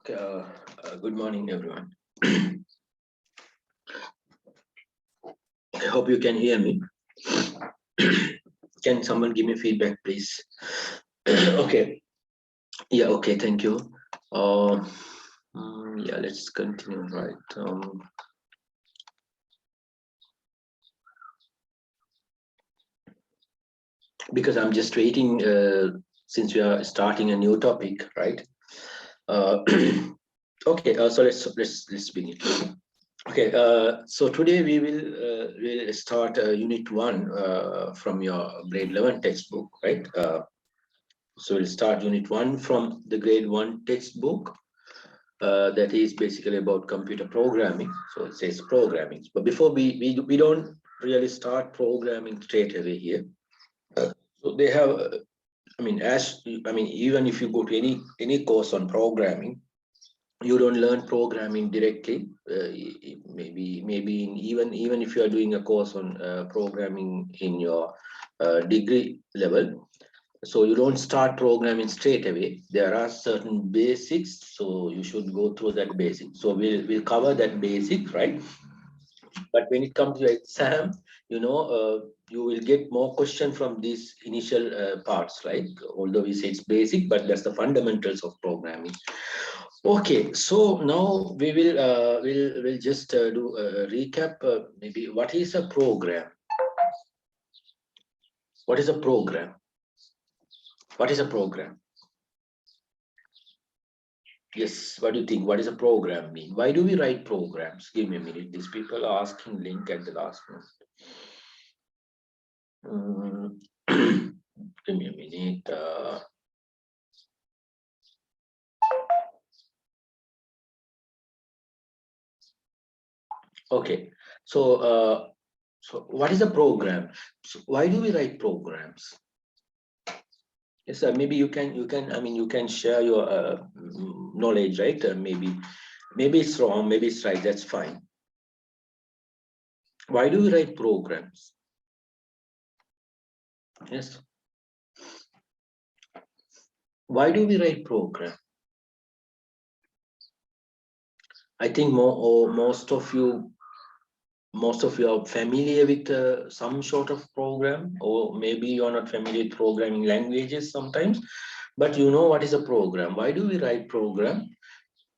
Okay, good morning, everyone. I hope you can hear me. Can someone give me feedback, please? Okay. Yeah. Okay. Thank you. Yeah. Let's continue. Right. Because I'm just waiting. Since we are starting a new topic, right? Uh, okay. So let's begin. Okay, so today we'll start unit 1 from your grade 11 textbook, right? So we'll start unit 1 from the grade 1 textbook. That is basically about computer programming. So it says programming. But before we don't really start programming straight away here. So they have, even if you go to any course on programming, you don't learn programming directly. Maybe even if you are doing a course on programming in your degree level, so you don't start programming straight away. There are certain basics, so you should go through that basic. So we'll cover that basic, right? But when it comes to exam, you will get more question from these initial parts, right? Although we say it's basic, but that's the fundamentals of programming. Okay, so now we'll just do a recap. Maybe what is a program? What is a program? What is a program? Yes, what do you think? What does a program mean? Why do we write programs? Give me a minute. These people are asking link at the last moment. Give me a minute. Okay, so what is a program? So why do we write programs? Yes, sir. Maybe you can. I mean, you can share your knowledge, right? Maybe it's wrong. Maybe it's right. That's fine. Why do we write programs? Yes. Why do we write program? I think most of you are familiar with some sort of program, or maybe you're not familiar with programming languages sometimes, but you know what is a program. Why do we write program?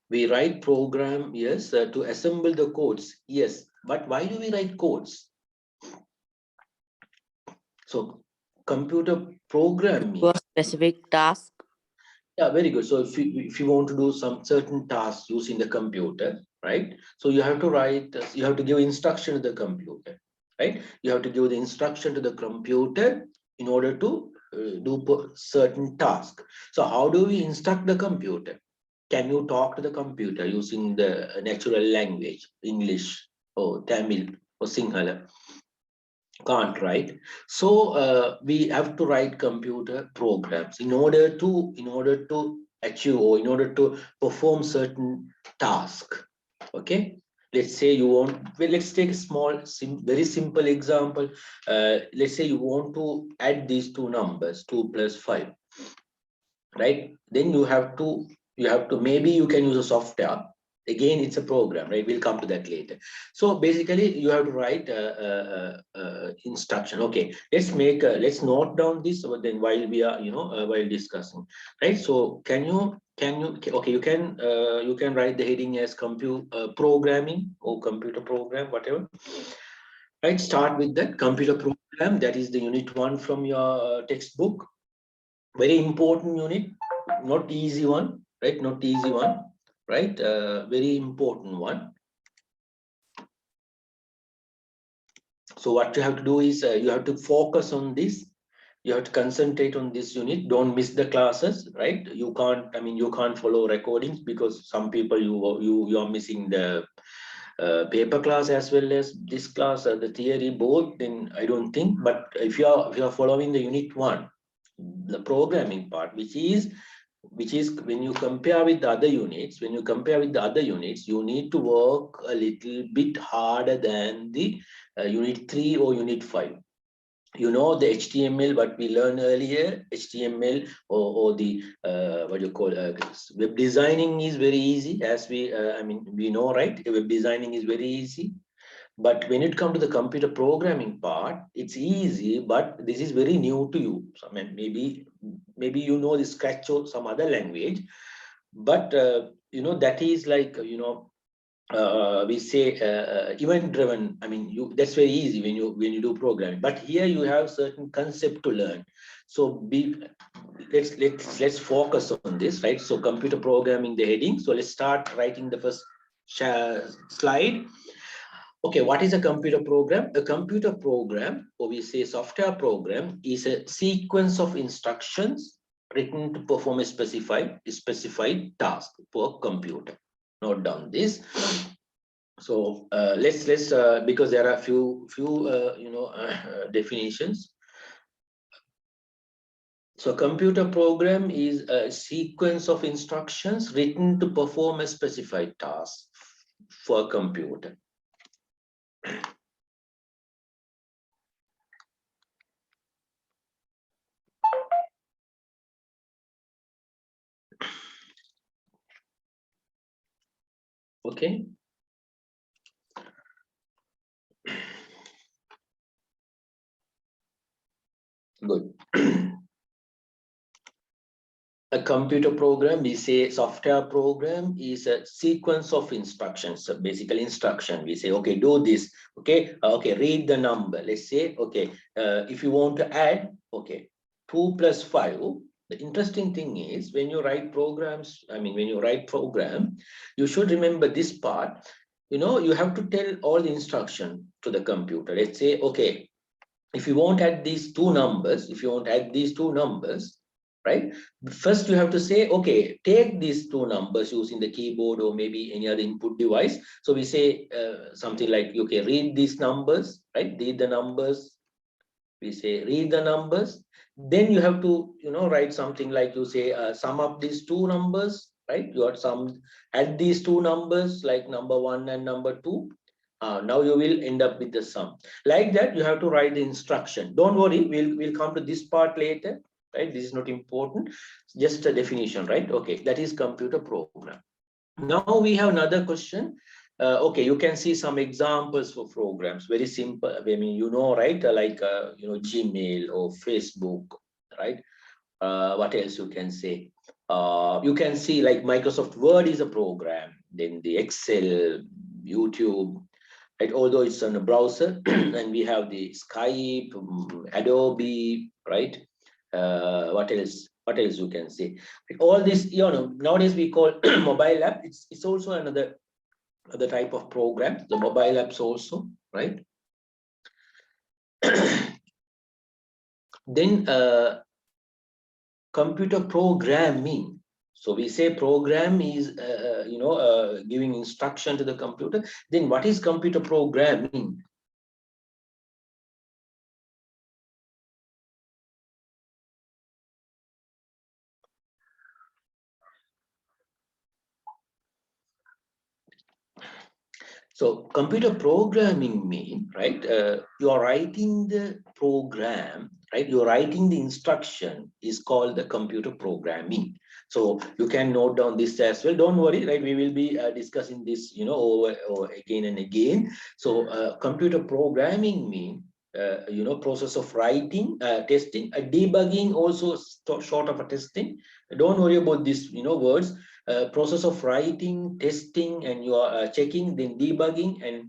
We write program, yes, to assemble the codes, yes, but why do we write codes? So computer programming, For specific task. yeah, very good. So if you want to do some certain tasks using the computer, right? So you have to write, you have to give instruction to the computer, right? You have to give the instruction to the computer in order to do certain task. So how do we instruct the computer? Can you talk to the computer using the natural language, English or Tamil or Sinhala? Can't, right? So we have to write computer programs in order to achieve, or in order to perform certain task. Okay, let's say you want, well, let's take a small very simple example. Let's say you want to add these two numbers, 2 plus 5, right? Then you have to maybe you can use a software. Again, it's a program, right? We'll come to that later. So basically you have to write instruction. Okay, let's note down this, but then while we are while discussing, right? So okay, you can write the heading as programming or computer program, whatever, right? Start with that computer program. That is the unit 1 from your textbook. Very important unit, not easy one, right? Not easy one, right? Very important one. So what you have to do is you have to focus on this. You have to concentrate on this unit. Don't miss the classes, right? You can't, you can't follow recordings, because some people you are missing the paper class as well as this class, the theory both. Then I don't think. But if you are following the unit 1, the programming part, which is when you compare with the other units, you need to work a little bit harder than the unit 3 or unit 5. you know the HTML, what we learned earlier, HTML or the what you call web designing is very easy, as we I mean we know, right? Web designing is very easy. But when it comes to the computer programming part, it's easy, but this is very new to you. So, I mean, maybe you know the Scratch or some other language, but you know that is like you know we say event driven. I mean, that's very easy when you do programming. But here you have certain concept to learn. So let's focus on this, right? So computer programming, the heading. So let's start writing the first slide. Okay, what is a computer program? A computer program, or we say software program, is a sequence of instructions written to perform a specified task for a computer. Note down this. So let's because there are few definitions. So computer program is a sequence of instructions written to perform a specified task for a computer. Okay. Good. A computer program, we say software program is a sequence of instructions. So basically instruction, we say, okay, do this. Okay, okay, read the number. Let's say, okay, if you want to add, okay, 2 plus 5. The interesting thing is when you write programs, I mean, when you write program, you should remember this part. You know, you have to tell all the instruction to the computer. Let's say, okay, if you want to add these two numbers, right? First, you have to say, okay, take these two numbers using the keyboard or maybe any other input device. So we say something like, okay, read these numbers, right? Read the numbers. We say, read the numbers. Then you have to, you know, write something like you say, sum up these two numbers, right? You have some, add these two numbers like number 1 and number 2. Now you will end up with the sum. Like that, you have to write the instruction. Don't worry, we'll come to this part later, right? This is not important, just a definition, right? Okay, that is computer program. Now we have another question. Okay, you can see some examples for programs, very simple. I mean, you know, right? Like you know, Gmail or Facebook, right? What else you can say? You can see like Microsoft Word is a program, then the Excel, YouTube, right? Although it's on a browser, and we have the Skype, Adobe, right? What else? What else you can say? All this, you know, nowadays we call mobile app. It's also another type of program. The mobile apps also, right? Then computer programming. So we say program is giving instruction to the computer. Then what is computer programming? So computer programming mean, right? You are writing the program, right? You're writing the instruction is called the computer programming. So you can note down this as well. Don't worry, right? We will be discussing this, you know, over again and again. So computer programming mean, process of writing, testing, debugging also short of a testing. Don't worry about this, you know, words. Process of writing, testing, and you are checking, then debugging and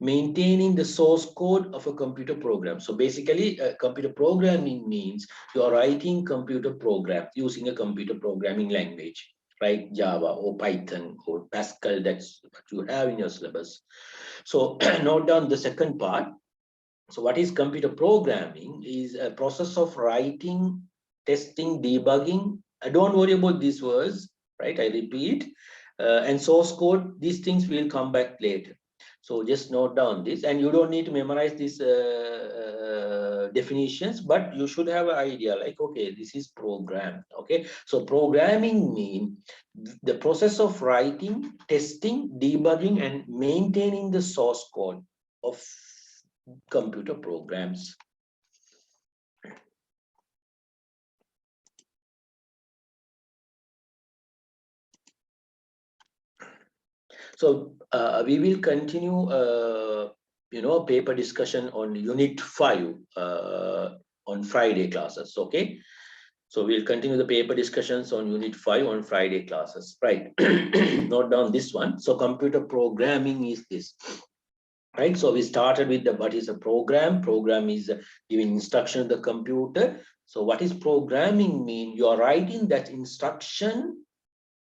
maintaining the source code of a computer program. So basically, computer programming means you are writing computer program using a computer programming language, right? Java or Python or Pascal, that's what you have in your syllabus. So note down the second part. So what is computer programming is a process of writing, testing, debugging. Don't worry about these words, right? I repeat, and source code, these things will come back later. So just note down this, and you don't need to memorize these definitions, but you should have an idea like, okay, this is program. Okay, so programming means the process of writing, testing, debugging, and maintaining the source code of computer programs. So we will continue, paper discussion on Unit 5 on Friday classes. Okay. So we'll continue the paper discussions on Unit 5 on Friday classes. Right. Note down this one. So computer programming is this. Right. So we started with the what is a program. Program is giving instruction to the computer. So what is programming mean? You are writing that instruction,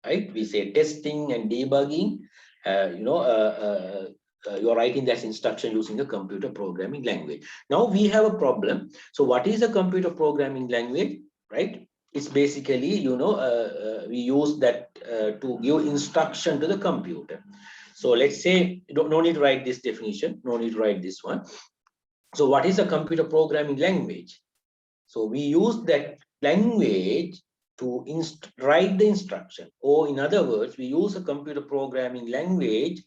right? We say testing and debugging. You're writing that instruction using a computer programming language. Now we have a problem. So what is a computer programming language, right? It's basically, we use that to give instruction to the computer. So let's say, no need to write this definition, no need to write this one. So what is a computer programming language? So we use that language to write the instruction, or in other words, we use a computer programming language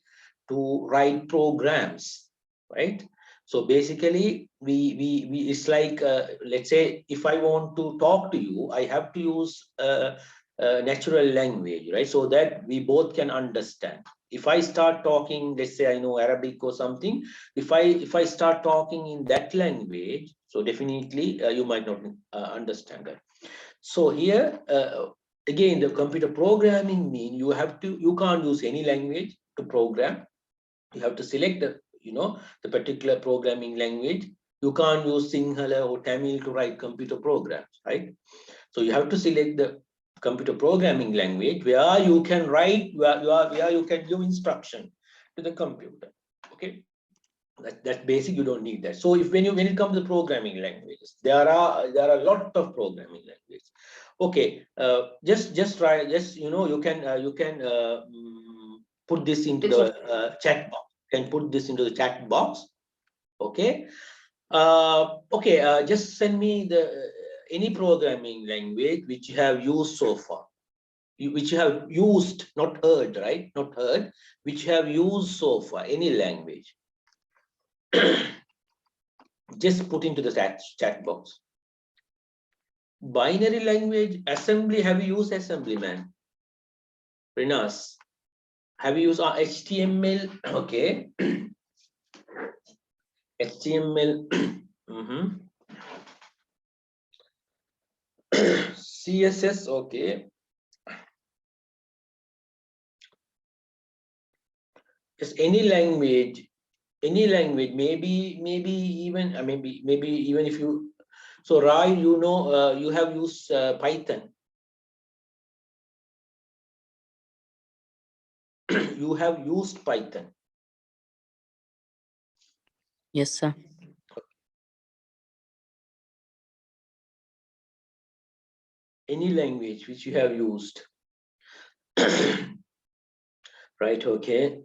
to write programs, right? So basically, we it's like, let's say, if I want to talk to you, I have to use a natural language, right? So that we both can understand. If I start talking, let's say I know Arabic or something, if I start talking in that language, so definitely you might not understand that. So here again, the computer programming mean you can't use any language to program. You have to select the particular programming language. You can't use Sinhala or Tamil to write computer programs, right? So you have to select the computer programming language where you can write, where you can give instruction to the computer. Okay, that's basic. You don't need that. So if when it comes to programming languages, there are a lot of programming languages. Okay, just try, you can put this into the chat box. Can put this into the chat box. Okay. Okay, just send me the any programming language which you have used so far, which you have used, not heard, right? Not heard, which you have used so far, any language. Just put into the chat box. Binary language, assembly, have you used assembly, man? Rinas, have you used HTML? Okay. HTML. CSS, okay. Just any language, maybe even maybe even if you, so Rai, you have used Python. You have used Python. Yes, sir. Any language which you have used. Right, okay.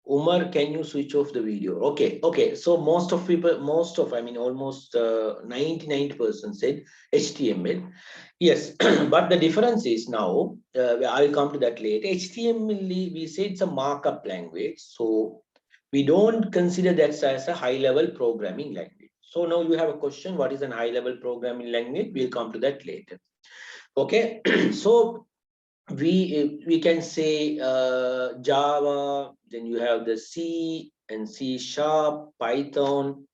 Umar, can you switch off the video? Okay. So most of people, almost 99% said HTML. Yes, but the difference is now, I'll come to that later. HTML, we say it's a markup language. So we don't consider that as a high-level programming language. So now you have a question, what is an high-level programming language? We'll come to that later. Okay, so we can say Java, then you have the C and C Sharp, Python,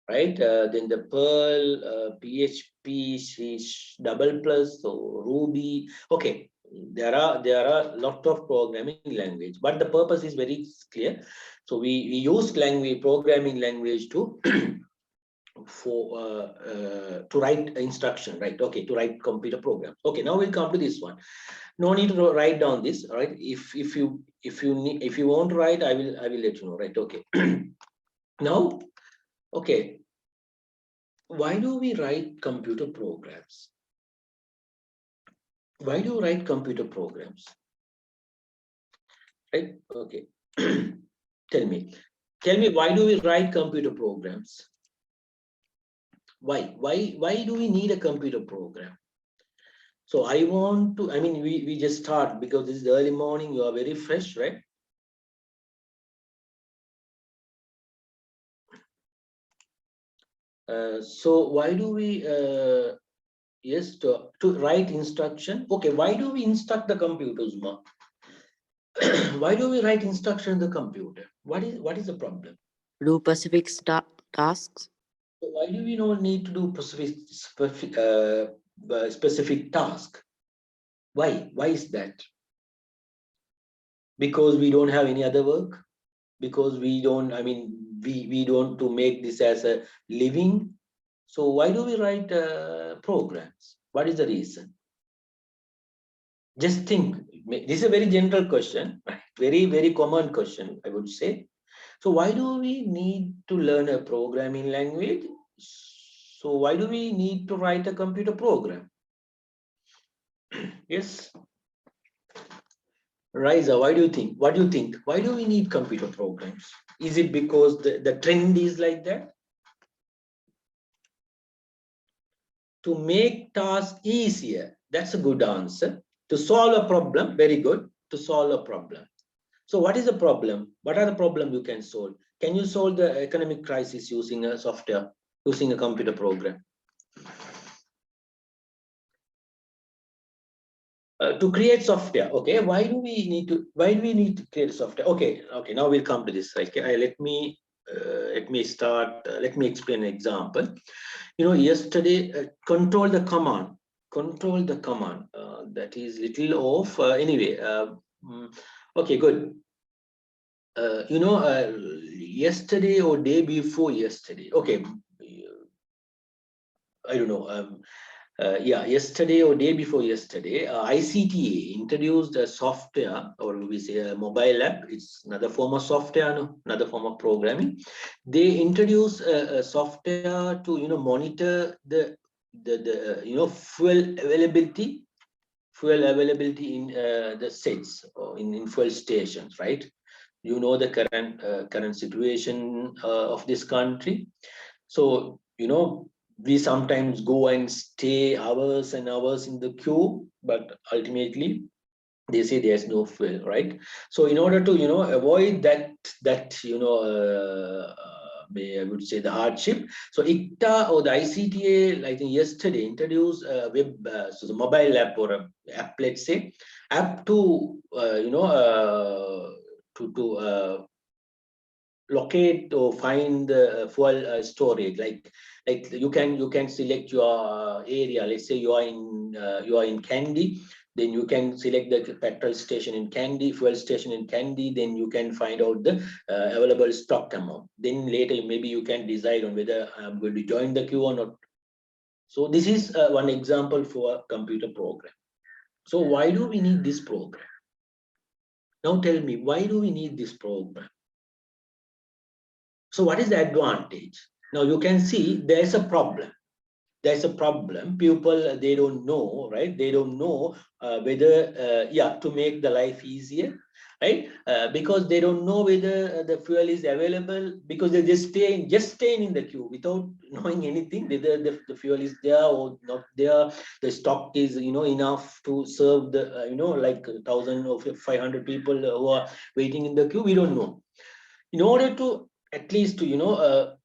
right? Then the Perl, PHP, C double plus, so Ruby. Okay, there are a lot of programming language, but the purpose is very clear. So we use programming language to to write instruction, right? Okay, to write computer programs. Okay, now we'll come to this one. No need to write down this, all right? If you want to write, I will let you know, right? Okay. Now, okay, why do we write computer programs? Why do you write computer programs? Right? Okay. Tell me, why do we write computer programs? Why do we need a computer program? So I want to, we just start because this is the early morning, you are very fresh, right? So why do we, yes, to write instruction? Okay, why do we instruct the computers, Ma? Why do we write instruction in the computer? What is the problem? Do specific tasks. So why do we not need to do specific task? Why? Why is that? Because we don't have any other work? Because we don't, I mean, we don't to make this as a living. So why do we write programs? What is the reason? Just think. This is a very general question, right? Very common question, I would say. So why do we need to learn a programming language? So why do we need to write a computer program? Yes, Riza, why do you think? What do you think? Why do we need computer programs? Is it because the trend is like that? To make tasks easier. That's a good answer. To solve a problem, very good. To solve a problem. So what is the problem? What are the problems you can solve? Can you solve the economic crisis using a software, using a computer program? To create software, okay, why do we need to create software? Okay, now we'll come to this. Okay, let me start, let me explain an example. Yesterday, control the command, that is little off, anyway. Okay, good. Yesterday or day before yesterday, okay, I don't know, yeah, yesterday or day before yesterday, ICTA introduced a software, or we say a mobile app. It's another form of software, no? Another form of programming. They introduced a software to monitor the fuel availability in the states, or in fuel stations, right? The current situation of this country. So we sometimes go and stay hours and hours in the queue, but ultimately they say there's no fuel, right? So in order to avoid that I would say the hardship, so ICTA or the ICTA, I think yesterday, introduced a web, so the mobile app, or a app, let's say, app to locate or find the fuel storage. Like you can select your area. Let's say you are in Kandy, then you can select the petrol station in Kandy, fuel station in Kandy, then you can find out the available stock amount. Then later maybe you can decide on whether I'm going to join the queue or not. So this is one example for a computer program. So why do we need this program? Now tell me, why do we need this program? So what is the advantage? Now you can see there's a problem. There's a problem. People, they don't know, right? They don't know whether, to make the life easier, right? Because they don't know whether the fuel is available, because they just staying in the queue without knowing anything, whether the fuel is there or not there. The stock is, enough to serve the, like 1,000 or 500 people who are waiting in the queue. We don't know. In order to at least to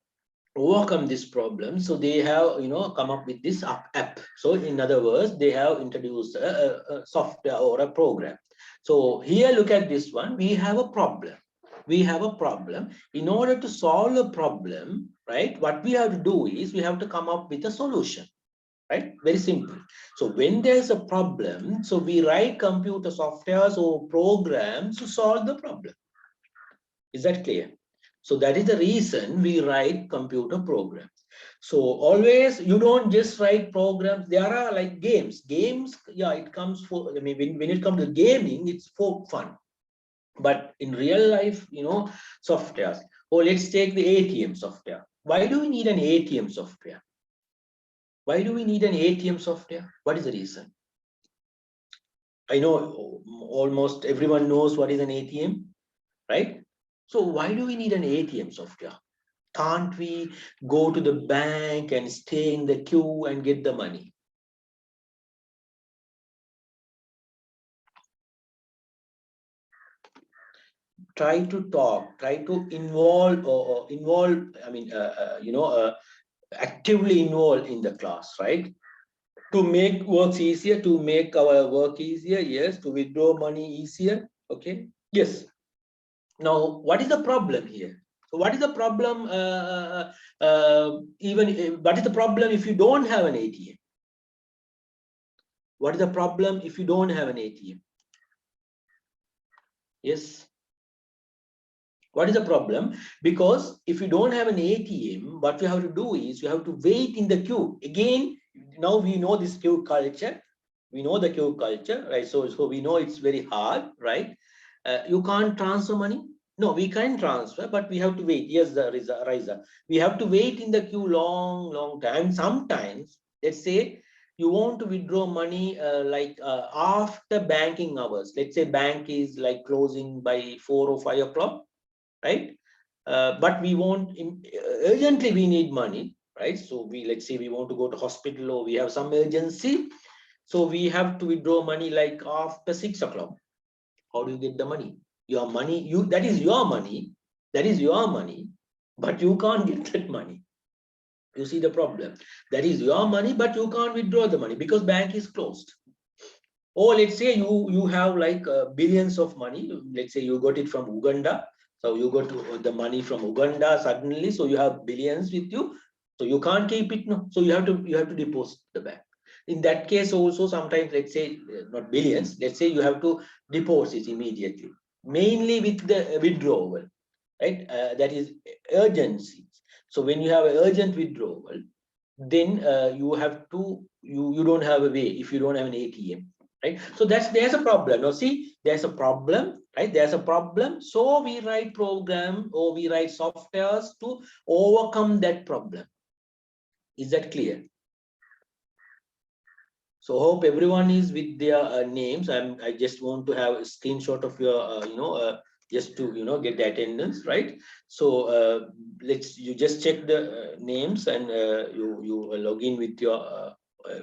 overcome this problem, so they have come up with this app. So in other words, they have introduced a software or a program. So here, look at this one. We have a problem. In order to solve a problem, right, what we have to do is we have to come up with a solution, right? Very simple. So when there's a problem, so we write computer softwares or programs to solve the problem. Is that clear? So that is the reason we write computer programs. So always, you don't just write programs. There are like games. Games, yeah, it comes for, I mean, when it comes to gaming, it's for fun. But in real life, softwares. Or let's take the ATM software. Why do we need an ATM software? Why do we need an ATM software? What is the reason? I know almost everyone knows what is an ATM, right? So why do we need an ATM software? Can't we go to the bank and stay in the queue and get the money? Try to talk, try to involve, I mean, actively involved in the class, right? To make works easier, to make our work easier, yes, to withdraw money easier, Okay, yes. Now, what is the problem here? So what is the problem? What is the problem if you don't have an ATM? What is the problem if you don't have an ATM? Yes. What is the problem? Because if you don't have an ATM, what you have to do is you have to wait in the queue. Again, now we know this queue culture. We know the queue culture, right? So we know it's very hard, right? You can't transfer money. No, we can transfer, but we have to wait. Yes, the Riza. We have to wait in the queue long time. Sometimes, let's say you want to withdraw money after banking hours. Let's say bank is like closing by 4 or 5 o'clock, right? But we want urgently we need money, right? So let's say we want to go to hospital or we have some emergency, so we have to withdraw money like after 6 o'clock. How do you get the money? Your money, that is your money, but you can't get that money. You see the problem? That is your money, but you can't withdraw the money because bank is closed. Or let's say you have like billions of money. Let's say you got it from Uganda. So you got the money from Uganda suddenly. So you have billions with you. So you can't keep it. No. So you have to deposit the bank. In that case, also sometimes let's say not billions. Let's say you have to deposit immediately, mainly with the withdrawal, right? That is urgency. So when you have an urgent withdrawal, then you have to you don't have a way if you don't have an ATM, right? So there's a problem. Now see, there's a problem, right? There's a problem. So we write program or we write softwares to overcome that problem. Is that clear? So hope everyone is with their names. I just want to have a screenshot of your just to get the attendance, right? So you just check the names and you log in with your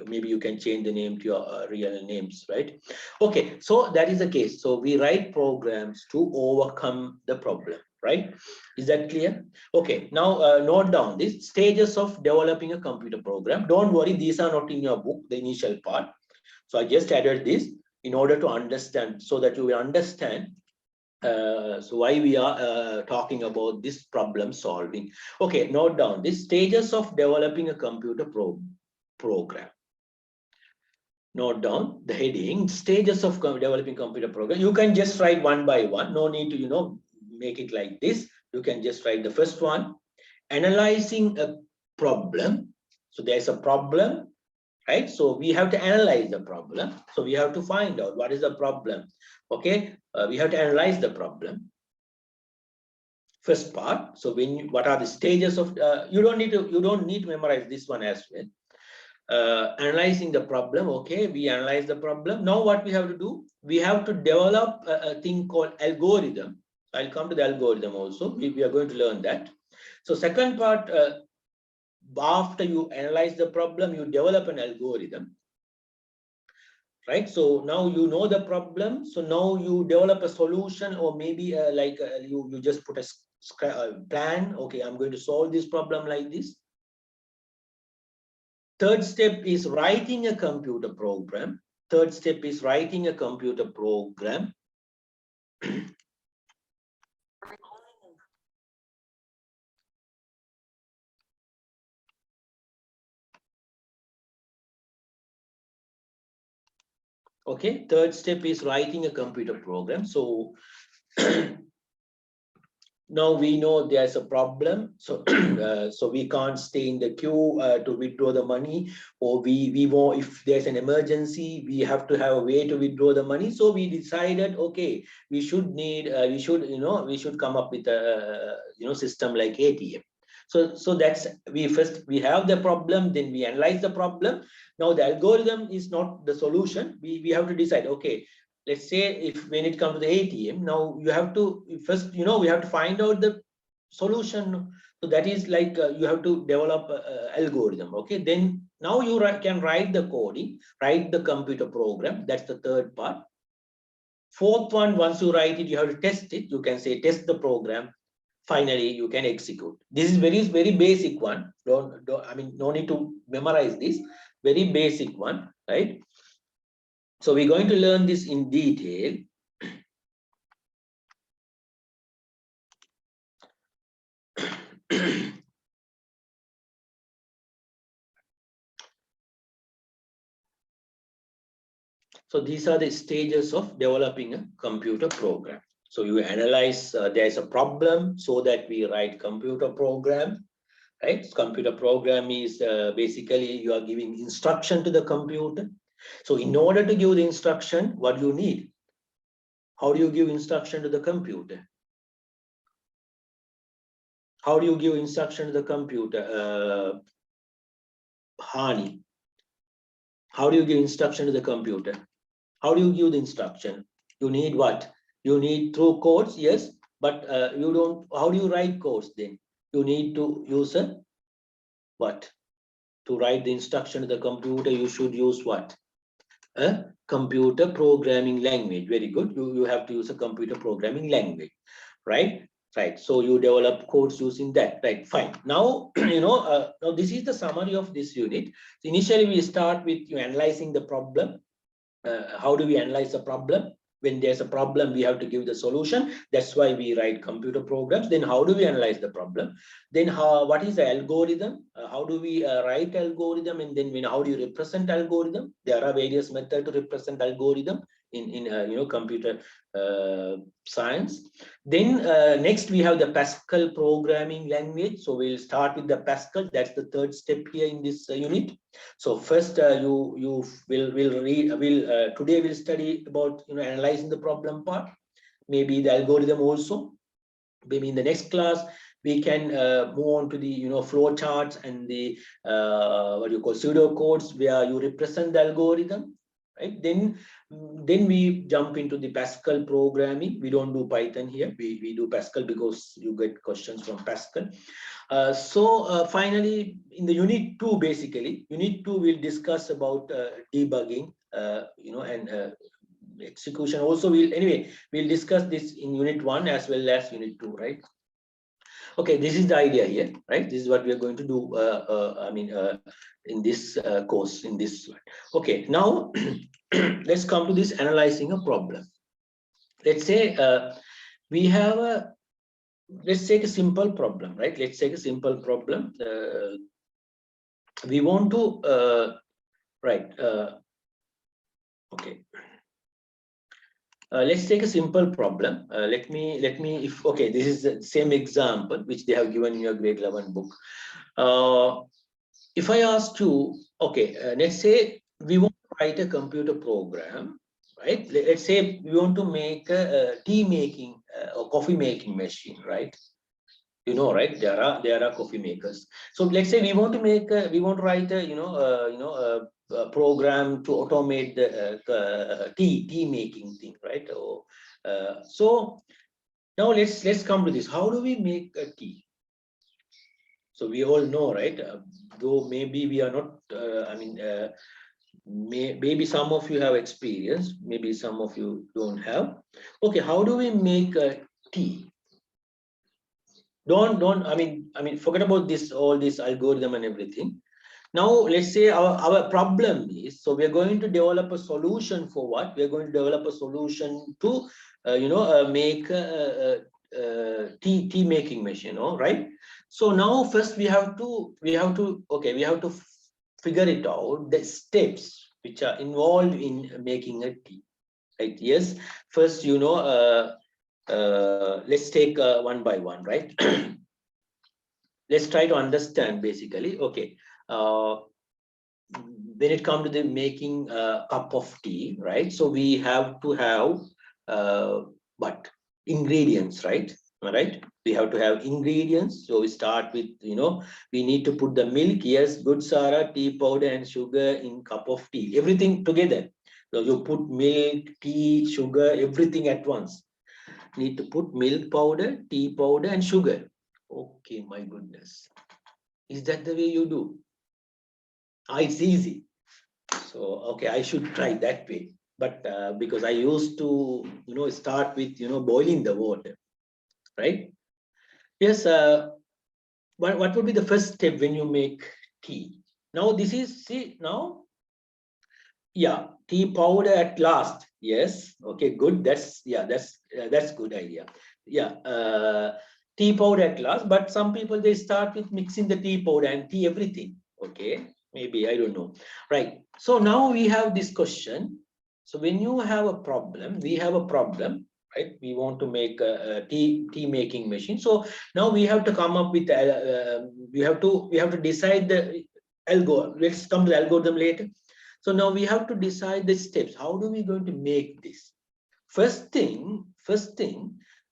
maybe you can change the name to your real names, right? Okay, so that is the case. So we write programs to overcome the problem, right? Is that clear? Okay, now note down these stages of developing a computer program. Don't worry, these are not in your book, the initial part. So I just added this in order to understand, so that you will understand so why we are talking about this problem solving. Okay, note down these stages of developing a computer program. Note down the heading, stages of developing computer program. You can just write one by one. No need to, make it like this. You can just write the first one, analyzing a problem. So there's a problem, right? So we have to analyze the problem. So we have to find out what is the problem. Okay, we have to analyze the problem. First part. So what are the stages of? You don't need to memorize this one as well. Analyzing the problem. Okay, we analyze the problem. Now what we have to do? We have to develop a thing called algorithm. I'll come to the algorithm also. We are going to learn that. So second part, after you analyze the problem, you develop an algorithm, right? So now you know the problem. So now you develop a solution, or maybe you just put a plan. Okay, I'm going to solve this problem like this. Third step is writing a computer program. Third step is writing a computer program. Okay, third step is writing a computer program. So now we know there's a problem, so so we can't stay in the queue to withdraw the money, or we want, if there's an emergency, we have to have a way to withdraw the money. So we decided, okay, we should we should come up with a system like ATM. So that's, we have the problem, then we analyze the problem. Now the algorithm is not the solution. We have to decide, okay, let's say if when it comes to the ATM, now you have to first, we have to find out the solution. So that is like you have to develop a algorithm. Okay, then now you can write the coding, write the computer program. That's the third part. Fourth one, once you write it, you have to test it. You can say test the program. Finally, you can execute. This is very basic one. I mean, no need to memorize this. Very basic one, right? So we're going to learn this in detail. So these are the stages of developing a computer program. So you analyze, there's a problem, so that we write computer program, right? Computer program is basically you are giving instruction to the computer. So in order to give the instruction, what do you need? How do you give instruction to the computer? How do you give instruction to the computer? Hani, how do you give instruction to the computer? How do you give the instruction? You need what? You need through codes, yes, but you don't. How do you write codes then? You need to use a what? To write the instruction to the computer, you should use what? A computer programming language. Very good. You have to use a computer programming language, right? Right. So you develop codes using that. Right. Fine. Now, now this is the summary of this unit. So initially, we start with you analyzing the problem. How do we analyze the problem? When there's a problem, we have to give the solution. That's why we write computer programs. Then how do we analyze the problem? Then what is the algorithm? How do we write algorithm? And then how do you represent algorithm? There are various methods to represent algorithm in computer science. Then next we have the Pascal programming language. So we'll start with the Pascal. That's the third step here in this unit. So first you will read today we'll study about analyzing the problem part, maybe the algorithm also. Maybe in the next class we can move on to the flow charts and the what you call pseudo codes where you represent the algorithm, right? Then we jump into the Pascal programming. We don't do Python here. We do Pascal because you get questions from Pascal. So finally, in the unit 2, basically, unit 2 will discuss about debugging, and execution. Also, we'll discuss this in unit 1 as well as unit 2, right? Okay, this is the idea here, right? This is what we are going to do. In this course, in this slide. Okay, now let's come to this analyzing a problem. Let's say we have a. Let's take a simple problem, right? Let's take a simple problem. We want to right. Okay. Let's take a simple problem. Let me if okay, this is the same example which they have given in your grade 11 book. If I ask you, okay, let's say we want to write a computer program, right? Let's say we want to make a tea making or coffee making machine, right? Right? There are coffee makers. So let's say we want to write a program to automate the tea making thing, right? So now let's come to this. How do we make a tea? So we all know, right? Though maybe we are not. Maybe some of you have experience. Maybe some of you don't have. Okay, how do we make a tea? Don't forget about all this algorithm and everything. Now let's say our problem is, so we're going to develop a solution for what? We're going to develop a solution to make a tea making machine, right? So now first we have to figure it out, the steps which are involved in making a tea, right? Yes, first let's take one by one, right? Let's try to understand basically. Okay, when it comes to the making a cup of tea, right? So we have to have what ingredients, right? All right, we have to have ingredients. So we start with we need to put the milk. Yes, good Sarah, tea powder and sugar in cup of tea. Everything together. So you put milk, tea, sugar, everything at once. Need to put milk powder, tea powder, and sugar. Okay, my goodness. Is that the way you do? It's easy. So, okay, I should try that way. But because I used to, start with, boiling the water, right? Yes. What would be the first step when you make tea? Now, this is, see, now, yeah, tea powder at last. Yes. Okay, good. That's good idea. Yeah. tea powder at last, but some people, they start with mixing the tea powder and tea everything. Okay, maybe, I don't know. Right. So now we have this question. So when you have a problem, we have a problem, right? We want to make a tea making machine. So now we have to come up with we have to decide the algorithm. Let's come to the algorithm later. So now we have to decide the steps. How do we going to make this? First thing,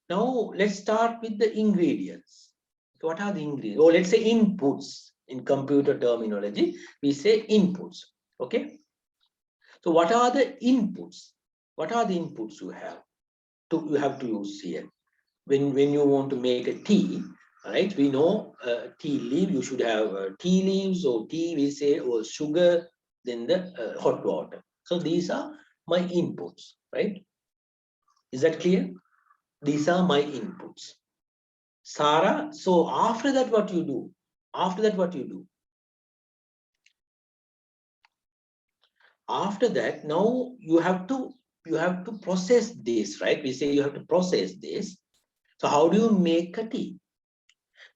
now let's start with the ingredients. What are the ingredients? Or let's say inputs. In computer terminology, we say inputs. Okay. So what are the inputs? What are the inputs you have to use here? When you want to make a tea, right? We know tea leaf, you should have tea leaves or tea, we say, or sugar, then the hot water. So these are my inputs, right? Is that clear? These are my inputs. Sarah, so after that, what you do? After that, what you do? After that, now you have to process this, right? We say you have to process this. So how do you make a tea?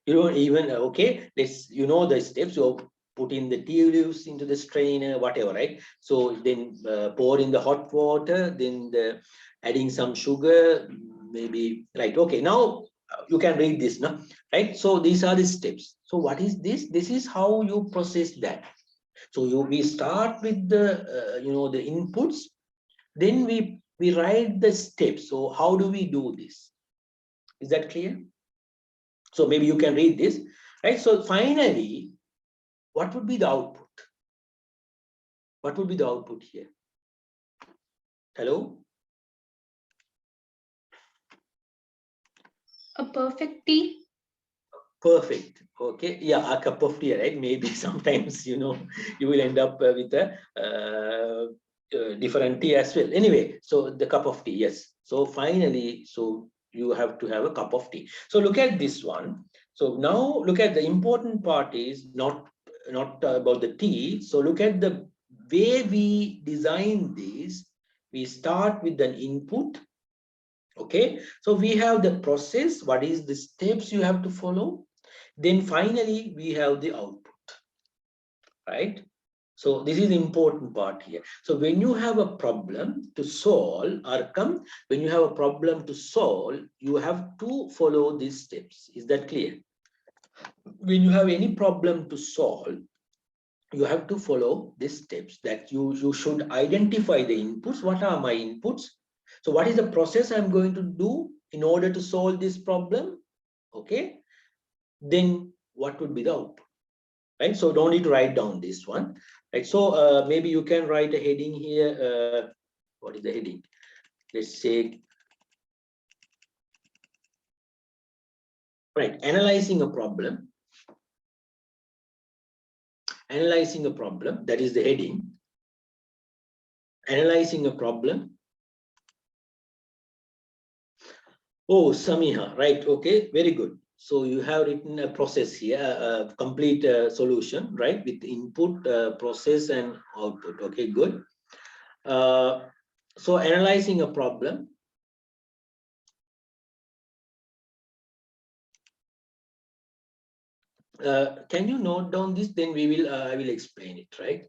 You don't even, okay, let's, you know the steps. You put in the tea leaves into the strainer, whatever, right? So then pour in the hot water, then adding some sugar, maybe, right? Okay, now you can read this now, right? So these are the steps. So what is this? This is how you process that. So we start with the the inputs, then we write the steps. So how do we do this? Is that clear? So maybe you can read this, right? So finally, what would be the output? What would be the output here? Hello? A perfect tea. Perfect. Okay. Yeah, a cup of tea, right? Maybe sometimes, you will end up with a different tea as well. Anyway, so the cup of tea, yes. So finally, so you have to have a cup of tea. So look at this one. So now look at the important part is not about the tea. So look at the way we design this. We start with an input. Okay, so we have the process. What is the steps you have to follow? Then finally, we have the output, right? So this is the important part here. So when you have a problem to solve, when you have a problem to solve, you have to follow these steps. Is that clear? When you have any problem to solve, you have to follow these steps that you should identify the inputs. What are my inputs? So what is the process I'm going to do in order to solve this problem? Okay. Then what would be the output? Right. So don't need to write down this one. Right. So maybe you can write a heading here. What is the heading? Let's say, right, analyzing a problem. Analyzing a problem, that is the heading. Analyzing a problem. Oh, Samiha, right, okay, very good. So you have written a process here, a complete solution, right, with input, process and output. Okay, good. So analyzing a problem. Can you note down this? Then we will, I will explain it, right?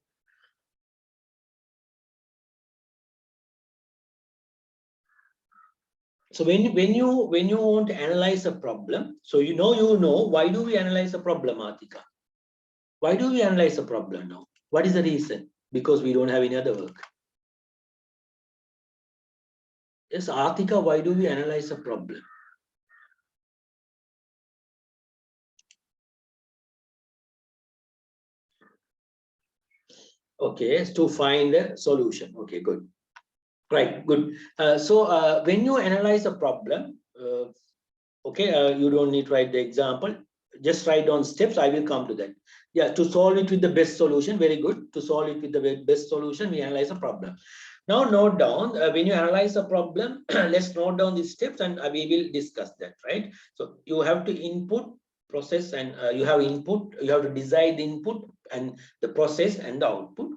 So when you want to analyze a problem, so you know why do we analyze a problem, Atika? Why do we analyze a problem now? What is the reason? Because we don't have any other work. Yes, Atika, why do we analyze a problem? Okay, to find a solution. Okay, good. Right, good. So when you analyze a problem, okay, you don't need to write the example. Just write down steps. I will come to that. Yeah, to solve it with the best solution. Very good. To solve it with the best solution, we analyze a problem. Now note down, when you analyze a problem, let's note down these steps and we will discuss that, right? So you have to input, process, and you have input, you have to decide the input and the process and the output.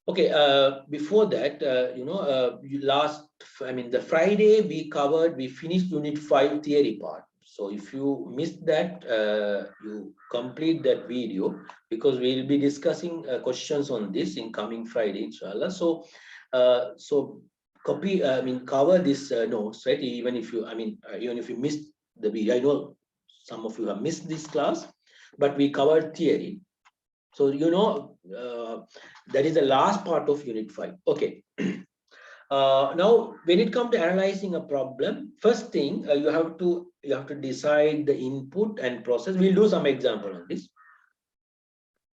Okay, before that, the Friday we finished unit 5 theory part. So if you missed that, you complete that video, because we will be discussing questions on this in coming Friday, inshallah. So, copy, I mean, cover this notes, right? Even if you, even if you missed the video, I know some of you have missed this class, but we covered theory. So, that is the last part of Unit 5. Okay. Now, when it comes to analyzing a problem, first thing you have to decide the input and process. We'll do some example on this.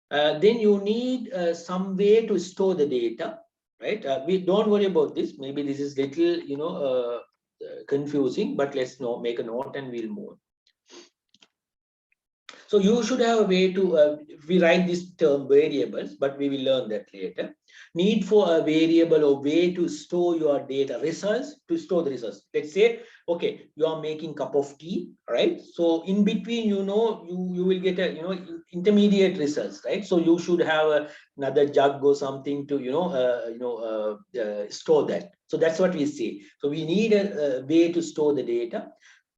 Then you need some way to store the data, right? We don't worry about this. Maybe this is little, confusing, but let's make a note and we'll move. So you should have a way to, we write this term variables, but we will learn that later. Need for a variable or way to store your data results, to store the results. Let's say, okay, you are making cup of tea, right? So in between, you will get a, intermediate results, right? So you should have another jug or something to, store that. So that's what we say. So we need a way to store the data.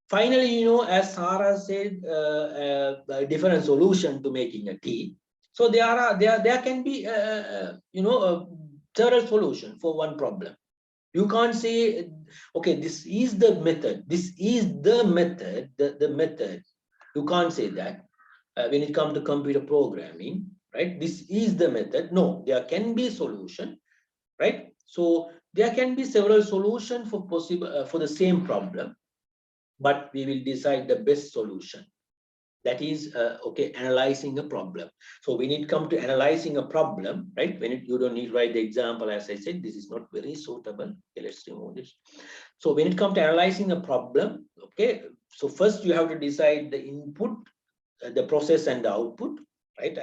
Finally, as Sarah said, a different solution to making a tea. So there can be, several solution for one problem. You can't say, okay, this is the method. This is the method. The method. You can't say that when it comes to computer programming, right? This is the method. No, there can be solution, right? So there can be several solutions for possible for the same problem, but we will decide the best solution. That is, okay, analyzing a problem. So when it comes to analyzing a problem, right, you don't need to write the example, as I said, this is not very suitable. Okay, let's remove this. So when it comes to analyzing a problem, okay, so first you have to decide the input, the process and the output, right?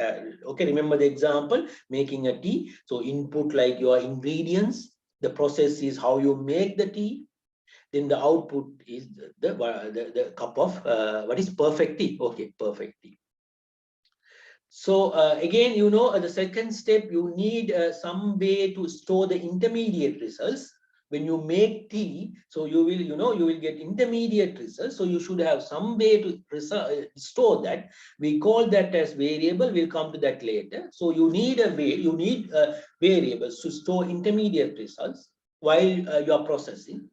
Okay, remember the example, making a tea. So input like your ingredients, the process is how you make the tea, then the output is the cup of what is perfect tea. Okay, perfect tea. So again, the second step, you need some way to store the intermediate results. When you make tea, so you will get intermediate results. So you should have some way to store that. We call that as variable. We'll come to that later. So you need variables to store intermediate results while you are processing.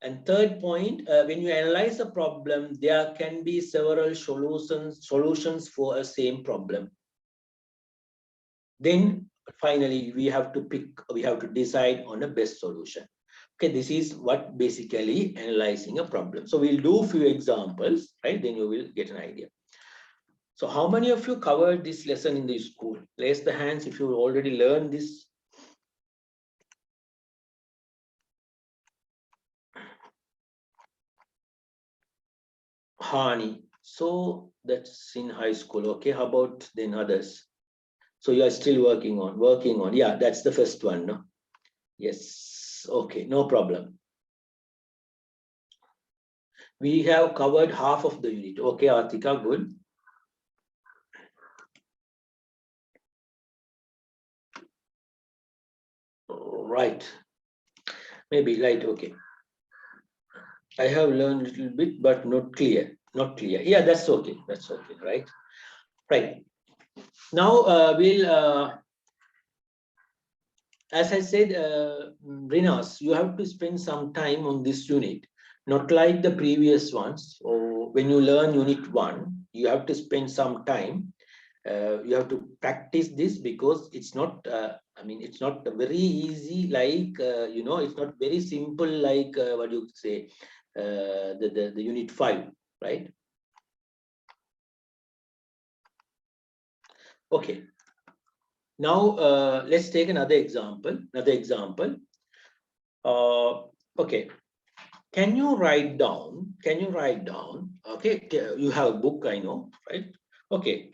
And third point, when you analyze a problem, there can be several solutions for a same problem. Then finally, we have to decide on a best solution. Okay, this is what basically analyzing a problem. So we'll do a few examples, right? Then you will get an idea. So how many of you covered this lesson in the school? Raise the hands if you already learned this. Hani. So that's in high school. Okay, how about then others? So you are still working on. Yeah, that's the first one. No? Yes. Okay, no problem. We have covered half of the unit. Okay, Artika, good. Right. Maybe right. Okay. I have learned a little bit, but not clear. Not clear. Yeah, that's okay. That's okay. Right. Right. Now as I said, Rinas, you have to spend some time on this unit, not like the previous ones. Or when you learn unit 1, you have to spend some time. You have to practice this, because it's not, it's not very easy, like, it's not very simple, like what you say, the unit 5, right? Okay. Now, let's take another example. Okay. Can you write down? Okay, you have a book, I know, right? Okay.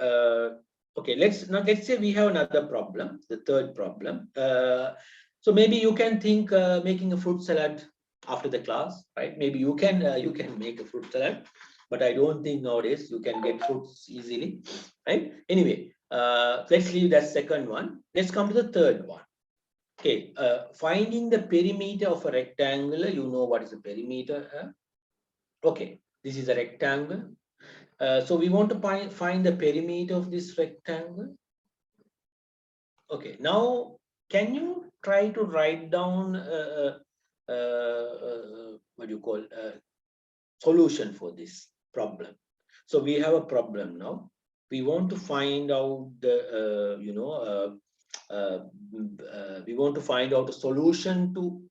Okay. Let's say we have another problem, the third problem. So maybe you can think making a fruit salad after the class, right? Maybe you can make a fruit salad, but I don't think nowadays you can get fruits easily, right? Anyway, let's leave that second one. Let's come to the third one. Okay, finding the perimeter of a rectangle. You know what is a perimeter? Okay, This is a rectangle. So we want to find the perimeter of this rectangle. Okay, now can you try to write down what do you call solution for this problem? So we have a problem now. We want to find out the we want to find out a solution to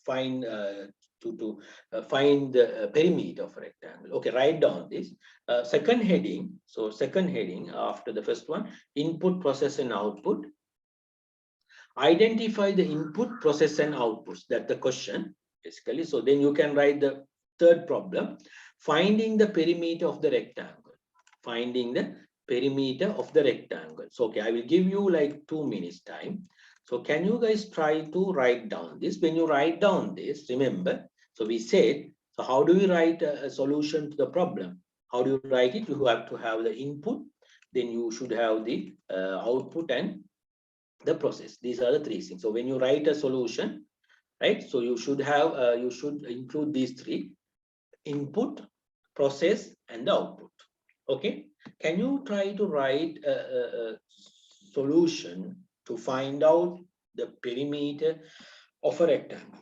find find the perimeter of a rectangle. Okay, write down this second heading. So second heading after the first one, input, process, and output. Identify the input, process, and outputs. That's the question basically. So then you can write the third problem, finding the perimeter of the rectangle. Finding the perimeter of the rectangle. So okay, I will give you like 2 minutes time. So can you guys try to write down this? When you write down this, remember, so we said, so how do we write a solution to the problem? How do you write it? You have to have the input, then you should have the output and the process. These are the three things. So when you write a solution, right, so you should have you should include these three: input, process, and the output. Okay, can you try to write a solution to find out the perimeter of a rectangle?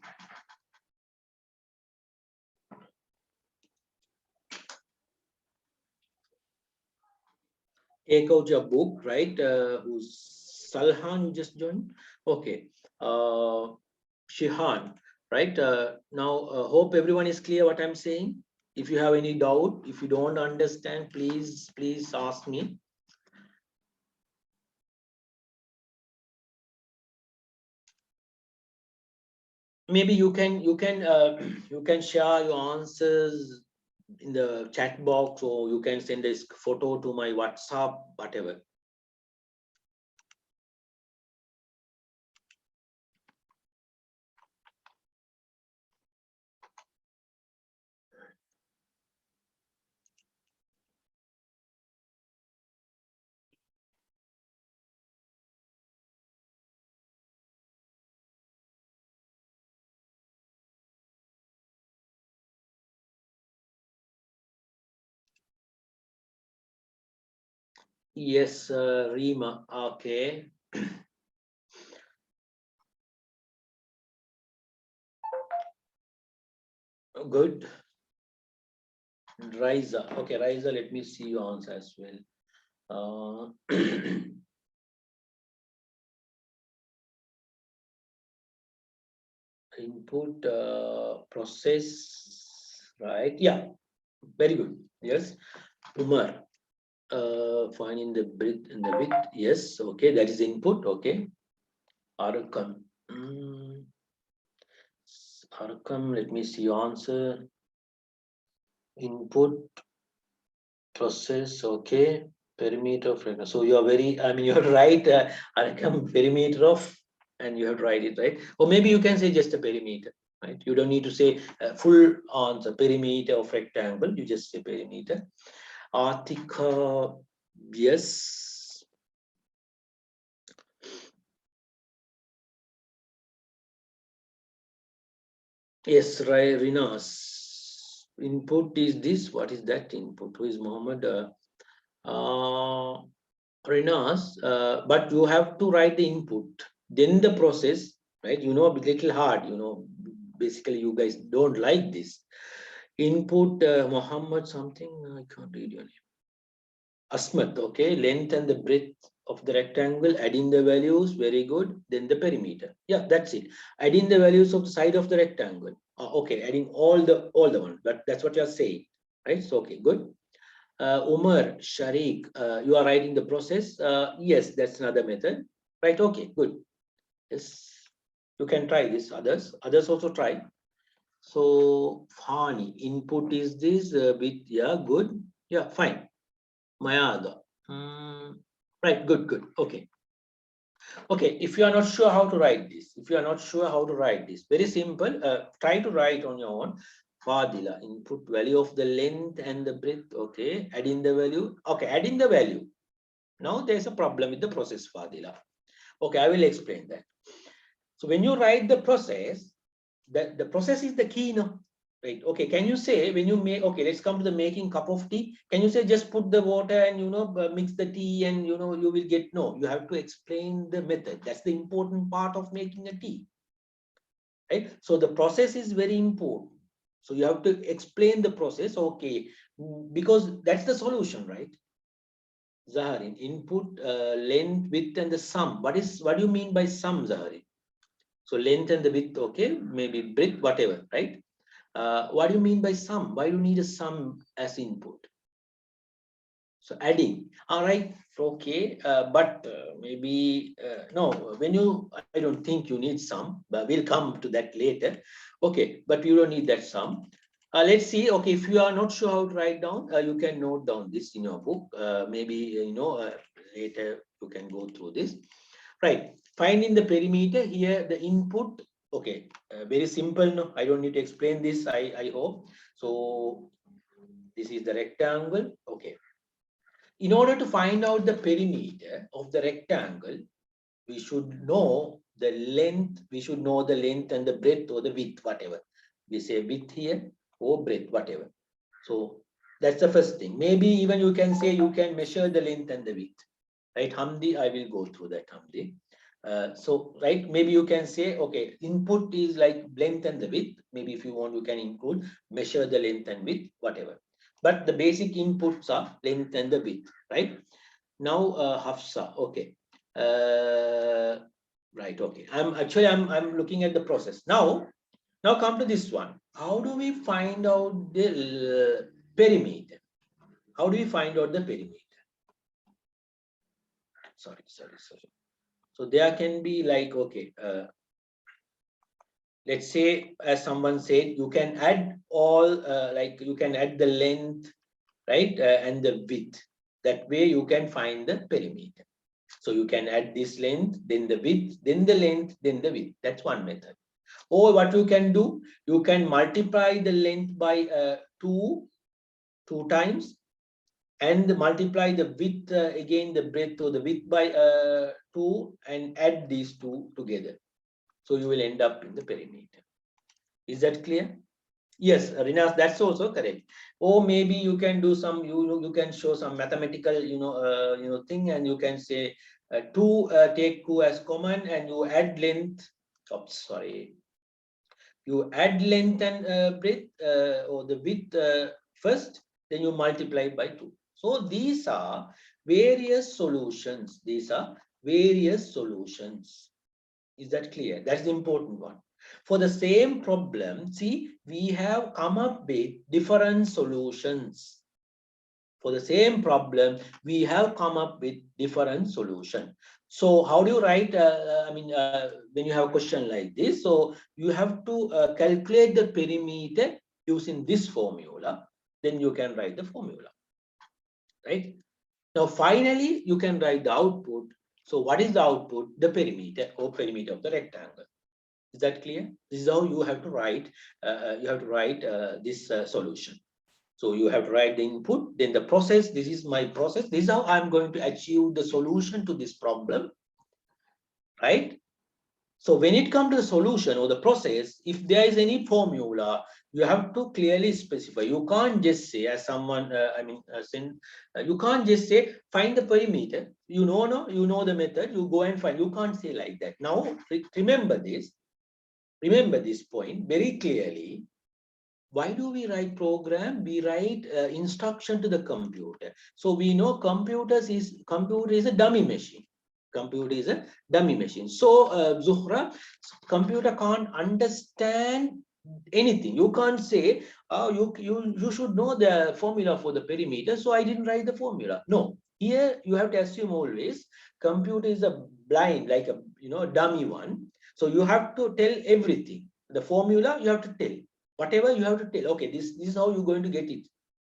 Take out your book, right? Who's Salhan? You just joined. Okay, Shihan, right? Now, hope everyone is clear what I'm saying. If you have any doubt, if you don't understand, please ask me. Maybe you can you can share your answers in the chat box, or you can send this photo to my WhatsApp, whatever. Yes, Rima. Okay. Good. Riza. Okay, Riza, let me see your answer as well. Input, process, right? Yeah, very good. Yes. Umar, finding the breadth and the width. Yes, okay, that is input. Okay. Arkham. Arkham, let me see your answer. Input, process, okay. Perimeter of rectangle. So you are very, I mean, you're right. Arkham, perimeter of, and you have to write it right. Or maybe you can say just a perimeter, right? You don't need to say full answer, perimeter of rectangle. You just say perimeter. Artika, yes. Yes, right, Rinas. Input is this. What is that input? Who is Mohammed? Rinas, but you have to write the input, then the process, right? You know, a little hard, you know, basically you guys don't like this. Input, Mohammed something, I can't read your name. Asmat, okay, length and the breadth of the rectangle, adding the values, very good. Then the perimeter. Yeah, that's it. Adding the values of the side of the rectangle. Okay, adding all the ones, but that's what you're saying, right? So okay, good. Umar, Sharik, you are writing the process. Yes, that's another method. Right, okay, good. Yes, you can try this. Others also try. So, Fani, input is this bit, yeah, good. Yeah, fine. Mayada. Right, good. Okay. Okay, if you are not sure how to write this, very simple. Try to write on your own. Fadila, input value of the length and the breadth. Okay, add in the value. Okay, add in the value. Now there's a problem with the process, Fadila. Okay, I will explain that. So when you write the process, the process is the key, no? Right. Okay. Can you say when you make, okay, let's come to the making cup of tea. Can you say just put the water and, mix the tea and, you will get, no, you have to explain the method. That's the important part of making a tea. Right. So the process is very important. So you have to explain the process. Okay. Because that's the solution, right? Zaharin, input, length, width, and the sum. What do you mean by sum, Zaharin? So length and the width, okay, maybe breadth, whatever, right? What do you mean by sum? Why do you need a sum as input? So adding, all right, okay, but maybe no. When I don't think you need sum, but we'll come to that later. Okay, but you don't need that sum. Let's see. Okay, if you are not sure how to write down, you can note down this in your book. Maybe later you can go through this. Right. Finding the perimeter here, the input. Okay, very simple. No, I don't need to explain this. I hope so. This is the rectangle. Okay. In order to find out the perimeter of the rectangle, we should know the length. We should know the length and the breadth or the width, whatever. We say width here or breadth, whatever. So that's the first thing. Maybe even you can say you can measure the length and the width. Right, Hamdi, I will go through that, Hamdi. So, right, maybe you can say, okay, input is like length and the width. Maybe if you want, you can include measure the length and width, whatever. But the basic inputs are length and the width, right? Now, Hafsa, okay. Right, okay. I'm looking at the process. Now come to this one. How do we find out the perimeter? How do we find out the perimeter? Sorry. So there can be like, okay, let's say, as someone said, you can add all, like you can add the length, right, and the width. That way you can find the perimeter. So you can add this length, then the width, then the length, then the width. That's one method. Or what you can do, you can multiply the length by two times, and multiply the width again, the breadth or the width by 2, and add these two together. So you will end up in the perimeter. Is that clear? Yes, Rinas, that's also correct. Or maybe you can do some, you can show some mathematical, thing, and you can say 2, take 2 as common, and you add length. Oops, sorry. You add length and breadth or the width first, then you multiply by 2. So these are various solutions. These are various solutions. Is that clear? That's the important one. For the same problem, see, we have come up with different solutions. For the same problem, we have come up with different solution. So how do you write, when you have a question like this, so you have to calculate the perimeter using this formula, then you can write the formula, right? Now, finally, you can write the output. So what is the output? The perimeter or perimeter of the rectangle. Is that clear? This is how you have to write. This solution. So you have to write the input, then the process. This is my process. This is how I'm going to achieve the solution to this problem, right? So when it comes to the solution or the process, if there is any formula, you have to clearly specify. You can't just say, as someone, you can't just say, find the perimeter. You know the method, you go and find. You can't say like that. Now, remember this. Remember this point very clearly. Why do we write program? We write instruction to the computer. So we know computer is a dummy machine. Computer is a dummy machine. So Zuhra, computer can't understand anything. You can't say, oh, you should know the formula for the perimeter, so I didn't write the formula. No, here you have to assume always computer is a blind, like a dummy one. So you have to tell everything. The formula you have to tell. Whatever you have to tell, okay, this is how you're going to get it,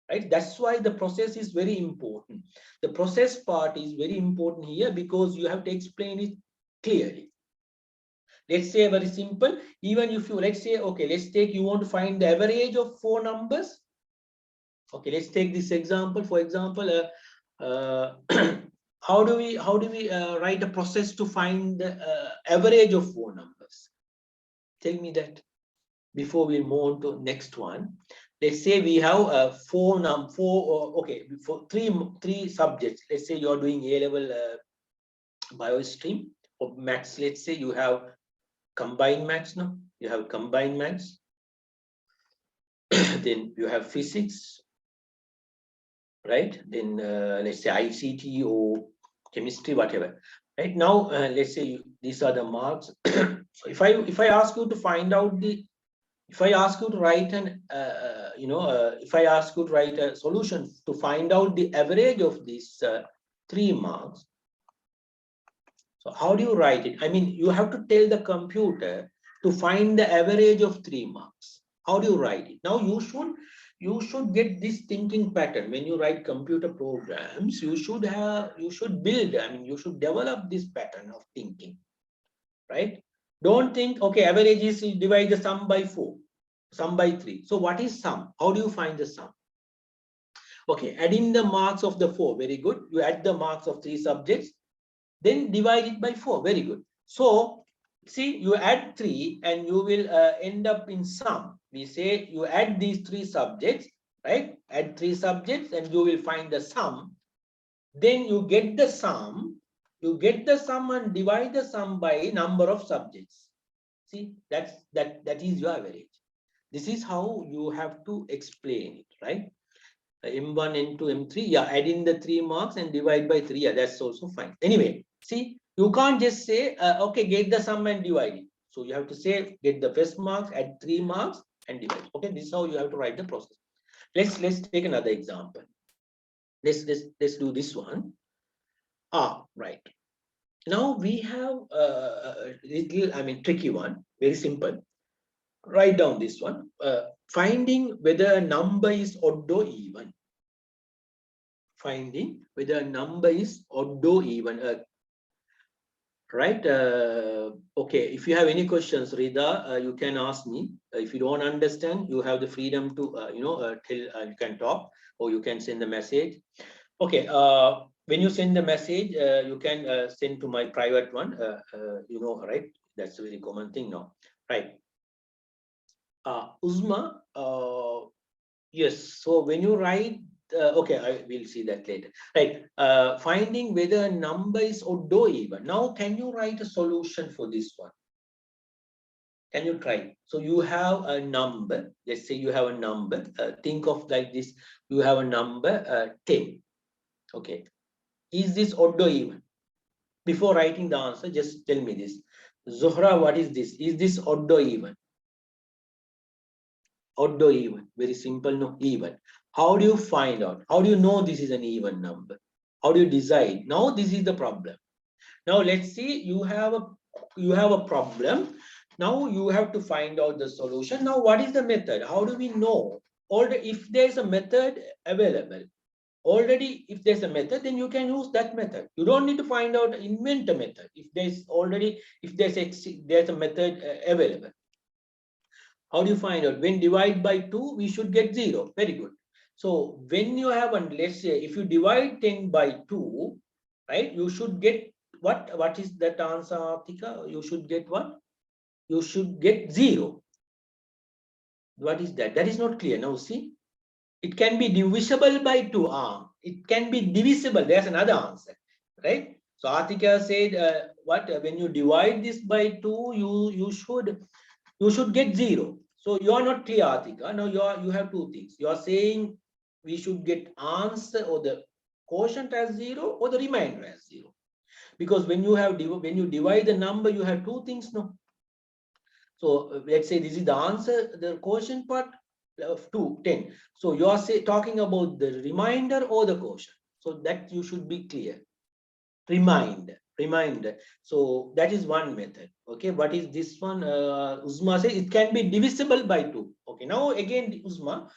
right? That's why the process is very important. The process part is very important here because you have to explain it clearly. Let's say very simple. Even if you, let's say, okay, let's take, you want to find the average of 4 numbers. Okay, let's take this example. For example, how do we write a process to find the average of 4 numbers? Tell me that. before we move on to next one. Let's say we have okay, for three subjects. Let's say you're doing A-level bio stream or maths. Let's say you have combined maths now. You have combined maths. Then you have physics, right? Then let's say ICT or chemistry, whatever. Right now, let's say these are the marks. So if I ask you to find out the, if I ask you to write an if I ask you to write a solution to find out the average of these 3 marks, so how do you write it? I mean, you have to tell the computer to find the average of 3 marks. How do you write it? Now you should get this thinking pattern. When you write computer programs, you should build, I mean, you should develop this pattern of thinking, right? Don't think, okay, average is divide the sum by 4, sum by 3. So what is sum? How do you find the sum? Okay, add in the marks of the 4. Very good. You add the marks of 3 subjects, then divide it by 4. Very good. So see, you add 3 and you will end up in sum. We say you add these 3 subjects, right? Add 3 subjects and you will find the sum. Then you get the sum. You get the sum and divide the sum by number of subjects. See, that is your average. This is how you have to explain it, right? M1, N2, M3, yeah, add in the 3 marks and divide by 3. Yeah, that's also fine. Anyway, see, you can't just say, okay, get the sum and divide it. So you have to say, get the first marks, add 3 marks and divide. Okay, this is how you have to write the process. Let's take another example. Let's do this one. Right. Now we have a little, I mean, tricky one, very simple. Write down this one. Finding whether a number is odd or even. Finding whether a number is odd or even. Right. Okay. If you have any questions, Rida, you can ask me. If you don't understand, you have the freedom to, tell. You can talk or you can send a message. Okay. When you send the message, you can send to my private one. Right? That's a very common thing now. Right. Uzma. Yes. So when you write, okay, I will see that later. Right. Finding whether a number is odd or even. Now, can you write a solution for this one? Can you try? So you have a number. Let's say you have a number. Think of like this. You have a number 10. Okay. Is this odd or even? Before writing the answer, just tell me this. Zohra, what is this? Is this odd or even? Odd or even? Very simple, no, even. How do you find out? How do you know this is an even number? How do you decide? Now this is the problem. Now let's see, you have a problem. Now you have to find out the solution. Now what is the method? How do we know? Already, if there's a method available, already if there's a method, then you can use that method. You don't need to find out, invent a method. If there's a method available. How do you find out? When divide by 2, we should get 0. Very good. So when you have, let's say, if you divide 10 by 2, right, you should get what? What is that answer, Atika? You should get what? You should get 0. What is that? That is not clear. Now see, it can be divisible by 2. It can be divisible. There's another answer, right? So Atika said, what? When you divide this by 2, you should get 0. So you are not clear, Atika. Now you have 2 things. You are saying we should get answer or the quotient as 0 or the remainder as 0. Because when you divide the number, you have 2 things, no? So let's say this is the answer, the quotient part of 10. So you are talking about the remainder or the quotient. So that you should be clear. Reminder. So that is one method. Okay, what is this one? Uzma says it can be divisible by 2. Okay, now again, Uzma.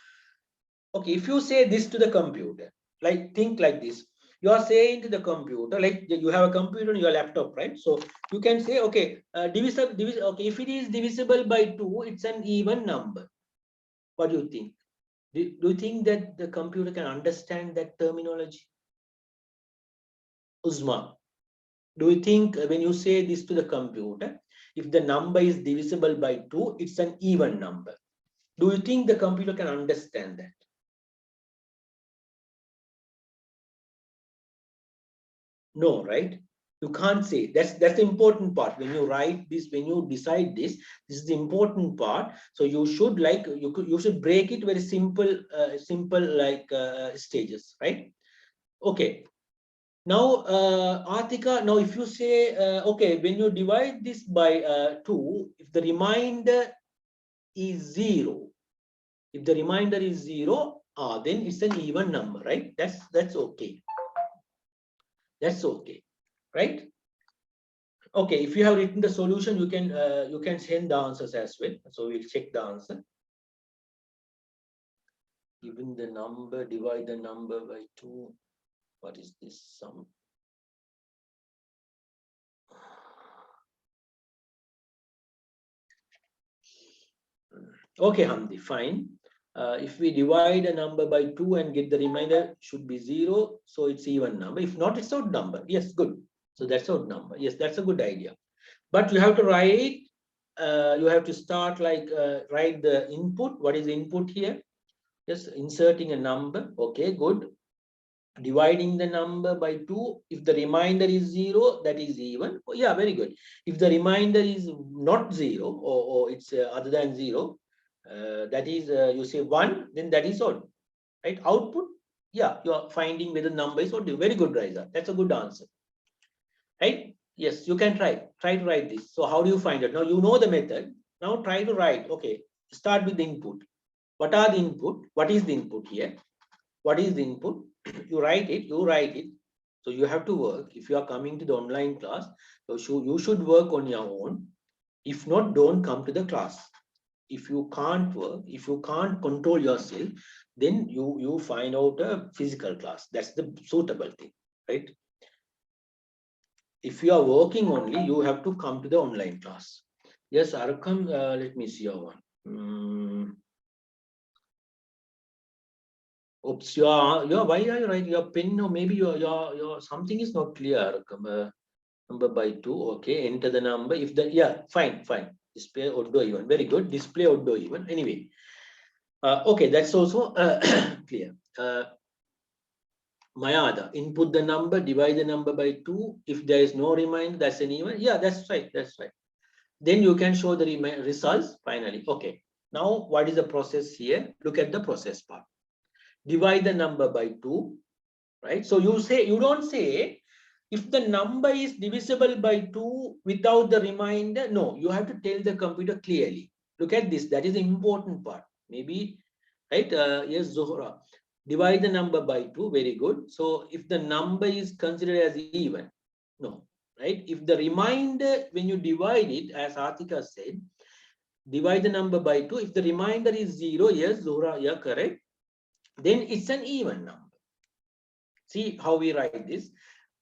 Okay, if you say this to the computer, like think like this. You are saying to the computer, like you have a computer on your laptop, right? So you can say, okay, okay, if it is divisible by 2, it's an even number. What do you think? Do you think that the computer can understand that terminology? Uzma, do you think when you say this to the computer, If the number is divisible by 2, it's an even number. Do you think the computer can understand that? No, right? You can't say. That's the important part. When you write this, when you decide this is the important part. So you should you should break it very simple, stages, right? Okay. Now, Atika, now if you say, okay, when you divide this by 2, if the remainder is 0, if the remainder is 0, then it's an even number, right? That's okay. That's okay, right? Okay, if you have written the solution, you can send the answers as well. So we'll check the answer. Given the number, divide the number by 2. What is this sum? Okay, Hamdi, fine. If we divide a number by 2 and get the remainder should be 0, so it's even number. If not, it's odd number. Yes, good. So that's odd number. Yes, that's a good idea. But you have to write, you have to start write the input. What is the input here? Just inserting a number. Okay, good. Dividing the number by 2. If the remainder is 0, that is even. Oh, yeah, very good. If the remainder is not 0, or it's other than 0, that is, you say 1, then that is odd, right? Output, yeah, you are finding whether the number is odd. Very good, Raisa. That's a good answer, right? Yes, you can try to write this. So how do you find it? Now you know the method. Now try to write. Okay, start with the input. What are the input? What is the input here? What is the input? You write it. So you have to work. If you are coming to the online class, you should work on your own. If not, don't come to the class. If you can't work, if you can't control yourself, then you find out a physical class. That's the suitable thing, right? If you are working only, you have to come to the online class. Yes, Arkam, let me see your one. Oops, why are you writing your pen? Or maybe your something is not clear, Arkam. Number by 2, okay, enter the number. If the, yeah, fine. Display odd or even. Very good. Display odd or even. Anyway, okay, that's also clear. Mayada, input the number, divide the number by 2. If there is no remainder, that's an even. Yeah, that's right. Then you can show the results finally. Okay. Now, what is the process here? Look at the process part. Divide the number by 2, right? So you don't say if the number is divisible by 2 without the remainder. No, you have to tell the computer clearly. Look at this. That is the important part. Maybe, right? Yes, Zohra. Divide the number by 2. Very good. So if the number is considered as even, no, right? If the remainder, when you divide it, as Atika said, divide the number by 2. If the remainder is 0, yes, Zohra, yeah, correct. Then it's an even number. See how we write this.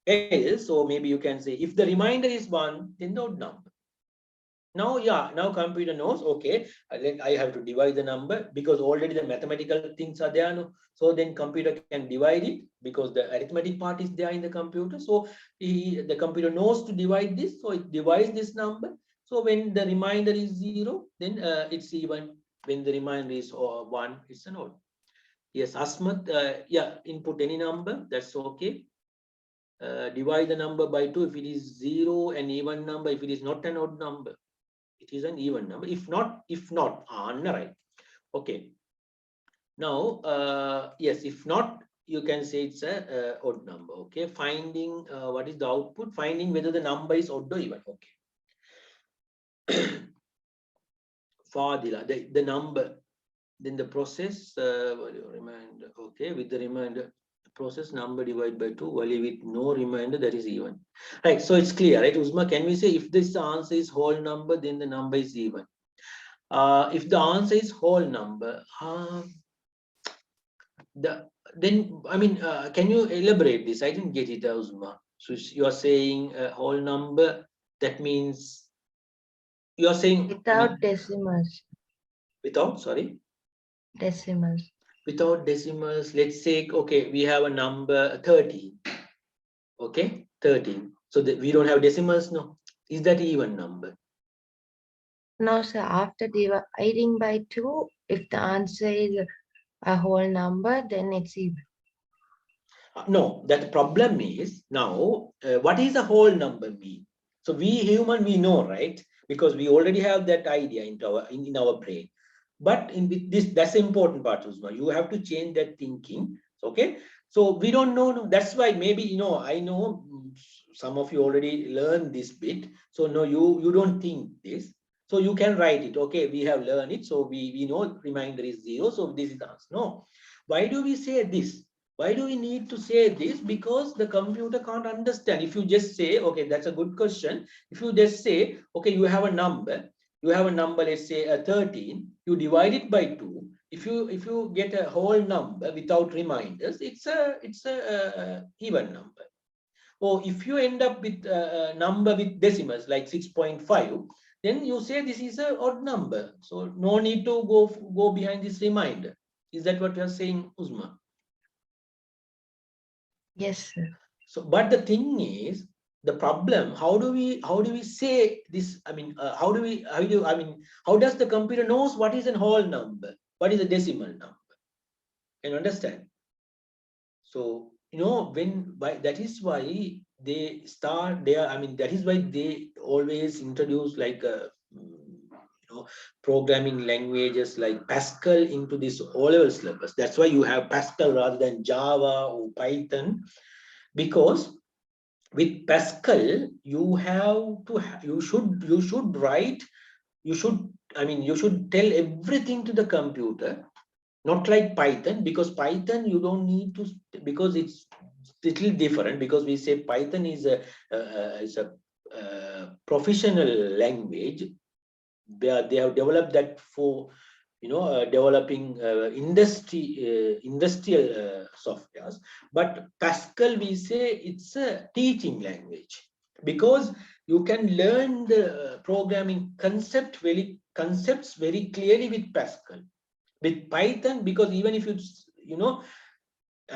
Else, so maybe you can say if the remainder is 1, then the odd number. Now, yeah, now computer knows, okay, I have to divide the number because already the mathematical things are there. No? So then computer can divide it because the arithmetic part is there in the computer. So the computer knows to divide this. So it divides this number. So when the remainder is 0, then it's even. When the remainder is 1, it's an odd. Yes, Asmat, yeah, input any number, that's okay. Divide the number by 2 if it is 0, an even number. If it is not an odd number, it is an even number. If not, right? Okay. Now, yes, if not, you can say it's a odd number. Okay. Finding what is the output? Finding whether the number is odd or even. Okay. Fadila, the number. Then the process, reminder. Okay, with the reminder. Process number divided by 2, value with no remainder, that is even. Right, so it's clear, right? Uzma, can we say if this answer is whole number, then the number is even? If the answer is whole number, then I mean, can you elaborate this? I didn't get it, Uzma. So you are saying a whole number, that means you are saying Without decimals. Without, sorry? Decimals. Without decimals, let's say, okay, we have a number 13. Okay, 13. So that we don't have decimals, no. Is that even number? No, sir. After dividing by 2, if the answer is a whole number, then it's even. No, that problem is now, what is a whole number mean? So we human, we know, right? Because we already have that idea in our brain. But in this, that's the important part, Usma. You have to change that thinking. Okay. So we don't know. No, that's why maybe, I know some of you already learned this bit. So no, you don't think this. So you can write it. Okay, we have learned it. So we know reminder is 0. So this is the answer. No. Why do we say this? Why do we need to say this? Because the computer can't understand. If you just say, okay, that's a good question. If you just say, okay, you have a number, let's say a 13, you divide it by 2. If you get a whole number without reminders, it's a even number. Or if you end up with a number with decimals like 6.5, then you say this is a odd number. So no need to go behind this reminder. Is that what you are saying, Uzma? Yes, sir. So, but the thing is, the problem, how do we say this? I mean, how does the computer knows what is a whole number? What is a decimal number? Can you understand? So, that is why they start there. I mean, that is why they always introduce like programming languages like Pascal into this O-level syllabus. That's why you have Pascal rather than Java or Python, because with Pascal you have to you should write, you should tell everything to the computer, not like Python, because Python you don't need to, because it's little different, because we say Python is a professional language. They have developed that for developing industrial softwares. But Pascal, we say it's a teaching language, because you can learn the programming concepts very clearly with Pascal. With Python, because even if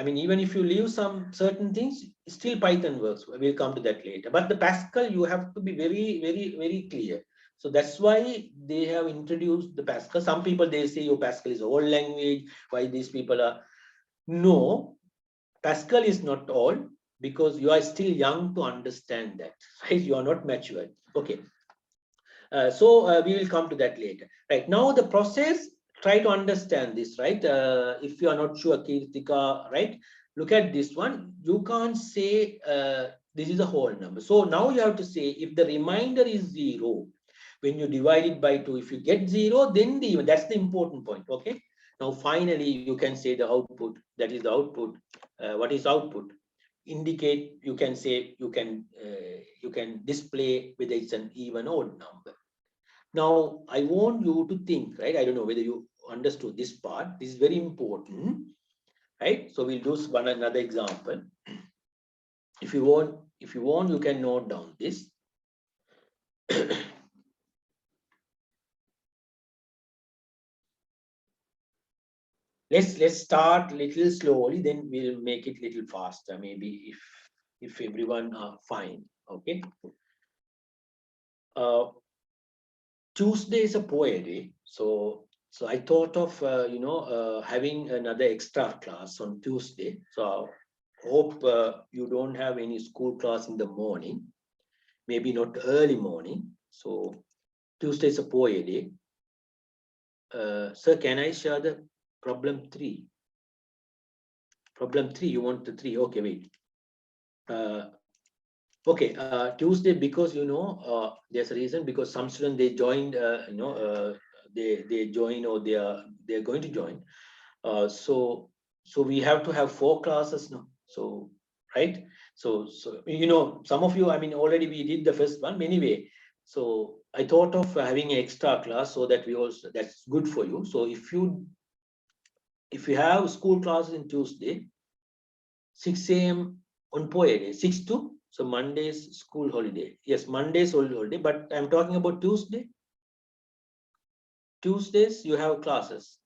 even if you leave some certain things, still Python works. We'll come to that later. But the Pascal, you have to be very, very, very clear. So that's why they have introduced the Pascal. Some people, they say, oh, Pascal is old language. Why these people are? No, Pascal is not old, because you are still young to understand that. Right? You are not mature. Okay. So we will come to that later. Right now, the process, try to understand this, right? If you are not sure, Kirtika, right? Look at this one. You can't say this is a whole number. So now you have to say, if the remainder is 0, when you divide it by 2, if you get 0, then the even. That's the important point. Okay. Now finally, you can say the output. That is the output. What is output? Indicate. You can say, you can display whether it's an even or odd number. Now, I want you to think, right? I don't know whether you understood this part. This is very important, right? So we'll do another example. If you want, you can note down this. Let's start little slowly, then we'll make it little faster. Maybe if everyone are fine, okay. Tuesday is a poet day, so I thought of having another extra class on Tuesday. So I hope you don't have any school class in the morning, maybe not early morning. So Tuesday is a poet day. Sir, can I share the problem 3? Problem 3, you want the 3? Okay, wait. Okay, Tuesday, because there's a reason, because some students, they joined, they join, or they're going to join. So we have to have 4 classes now. So right. So some of you, already we did the first one anyway. So I thought of having an extra class, so that that's good for you. So if you have school classes in Tuesday, 6 a.m. on poet day, 6 to, so Monday's school holiday. Yes, Monday's holiday, but I'm talking about Tuesday. Tuesdays you have classes.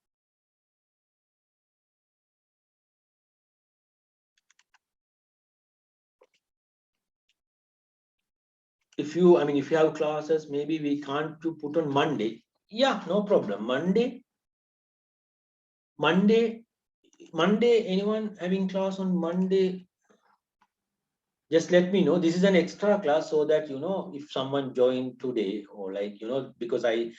if you, I mean, if you have classes, maybe we can't to put on Monday. Yeah, no problem. Monday, anyone having class on Monday? Just let me know. This is an extra class so that, you know, if someone joined today or like, you know, because we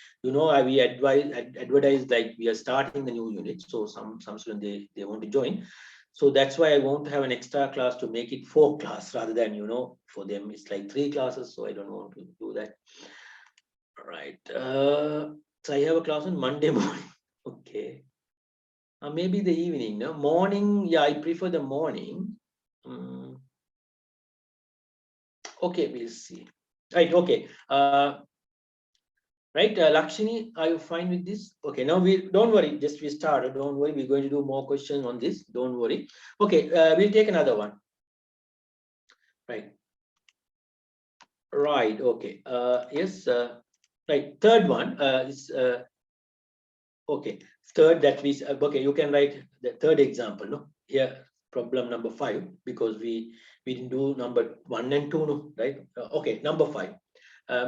advertise like we are starting the new unit. So some students, they want to join. So that's why I want to have an extra class to make it 4 class rather than, you know, for them it's like 3 classes. So I don't want to do that. All right. So I have a class on Monday morning. Okay. Maybe the evening, no? Morning. Yeah, I prefer the morning. Okay, we'll see. Right, okay. Right, Lakshini, are you fine with this? Okay, now we don't worry, just we started. Don't worry, we're going to do more questions on this. Don't worry. Okay, we'll take another one. Right. Right, okay. Yes, right. Third one is okay. Third that we okay, you can write the third example, no? Here, problem number 5, because we didn't do number 1 and 2, no, right? Okay, number 5.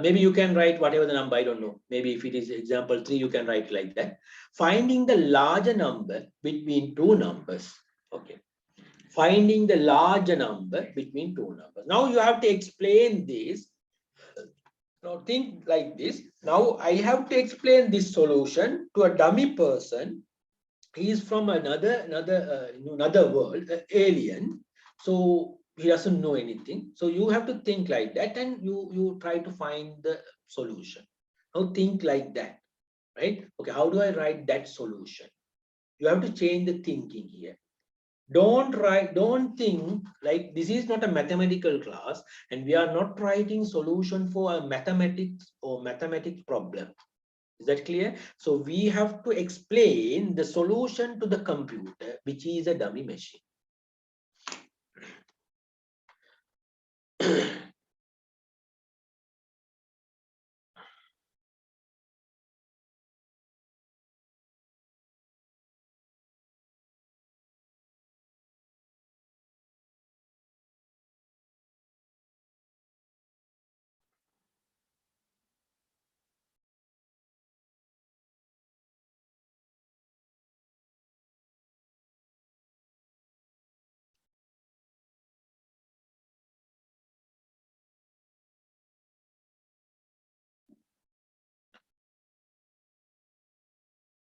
Maybe you can write whatever the number, I don't know. Maybe if it is example 3, you can write like that. Finding the larger number between two numbers. Okay. Finding the larger number between two numbers. Now you have to explain this. Now think like this. Now I have to explain this solution to a dummy person. He is from another world, alien. So he doesn't know anything. So you have to think like that, and you try to find the solution. Now think like that, right? Okay, how do I write that solution? You have to change the thinking here. Don't think like this is not a mathematical class, and we are not writing solution for a mathematics problem. Is that clear? So we have to explain the solution to the computer, which is a dummy machine.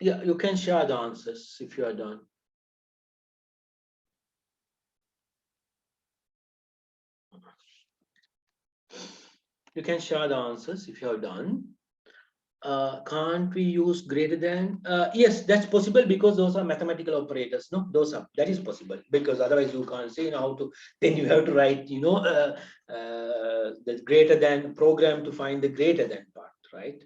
Yeah, you can share the answers if you are done. You can share the answers if you are done. Can't we use greater than? Yes, that's possible because those are mathematical operators. No, that is possible, because otherwise you can't say, you know, how to. Then you have to write, you know, the greater than program to find the greater than part, right?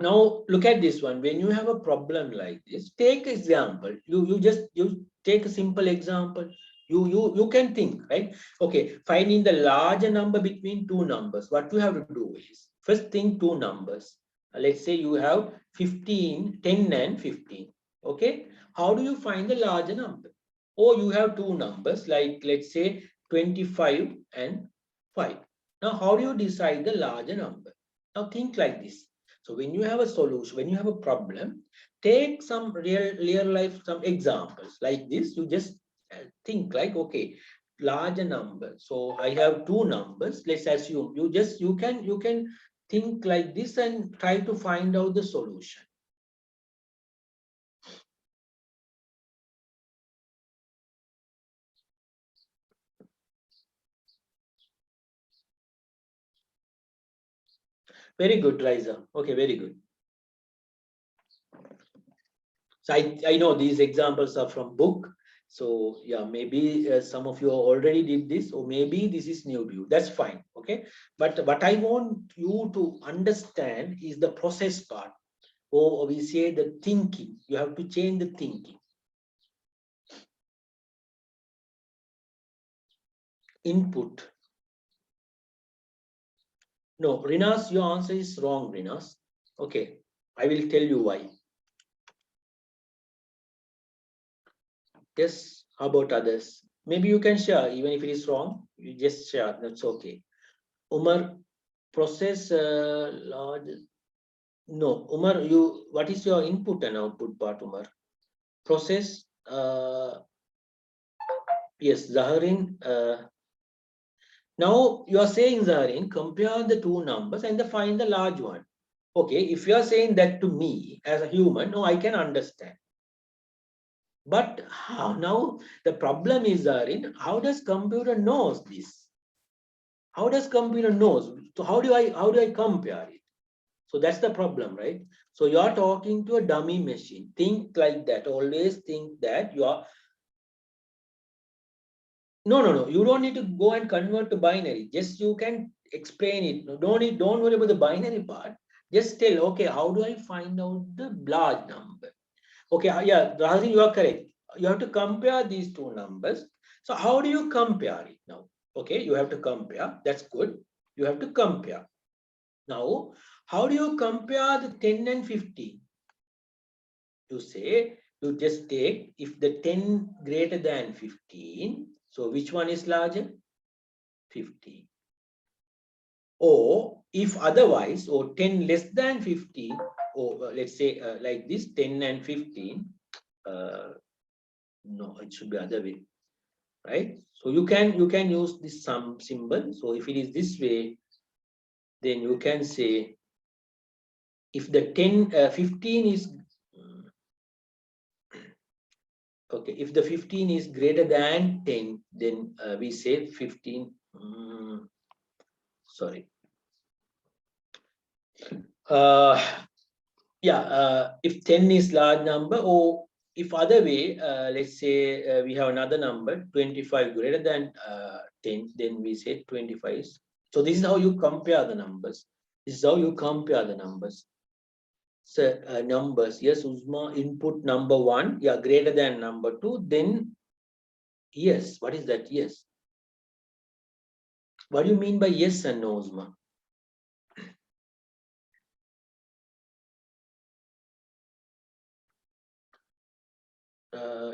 Now look at this one. When you have a problem like this, take example. You take a simple example. You can think, right? Okay, finding the larger number between two numbers. What you have to do is first think two numbers. Let's say you have 15, 10 and 15. Okay, how do you find the larger number? Or you have two numbers, like let's say 25 and 5. Now how do you decide the larger number? Now think like this. So when you have a solution, when you have a problem, take some real life, some examples like this. You just think like, okay, larger number. So I have two numbers. Let's assume you can think like this and try to find out the solution. Very good, Liza. Okay, very good. So I know these examples are from book. So yeah, maybe some of you already did this, or maybe this is new to you. That's fine, okay? But what I want you to understand is the process part, or we say the thinking. You have to change the thinking. Input. No, Rinas, your answer is wrong, Rinas. Okay, I will tell you why. Yes, how about others? Maybe you can share, even if it is wrong, you just share, that's okay. Umar, process large. No, Umar, what is your input and output part, Umar? Process, yes, Zaharin. Now you are saying, Zaharin, compare the two numbers and find the large one. Okay, if you are saying that to me as a human, no, I can understand. But how now the problem is, Zaharin, how does computer knows this? How does computer knows? So how do I compare it? So that's the problem, right? So you are talking to a dummy machine. Think like that. Always think that you are. No. You don't need to go and convert to binary. Just you can explain it. No, don't worry about the binary part. Just tell, okay, how do I find out the large number? Okay, yeah, Rajan, you are correct. You have to compare these two numbers. So how do you compare it now? Okay, you have to compare. That's good. You have to compare. Now, how do you compare the 10 and 15? You say, you just take, if the 10 greater than 15, so which one is larger? 15. Or if otherwise, or 10 less than 15, or let's say like this, 10 and 15, no, it should be other way, right? So you can use this sum symbol. So if it is this way, then you can say, if the 15 is okay, if the 15 is greater than 10, then we say 15. Sorry. Uh, yeah, if 10 is large number, or if other way, let's say we have another number, 25 greater than 10, then we say 25 is. So this is how you compare the numbers. This is how you compare the numbers. So numbers, yes, Uzma, input number 1, yeah, greater than number 2, then yes. What is that? Yes. What do you mean by yes and no, Uzma?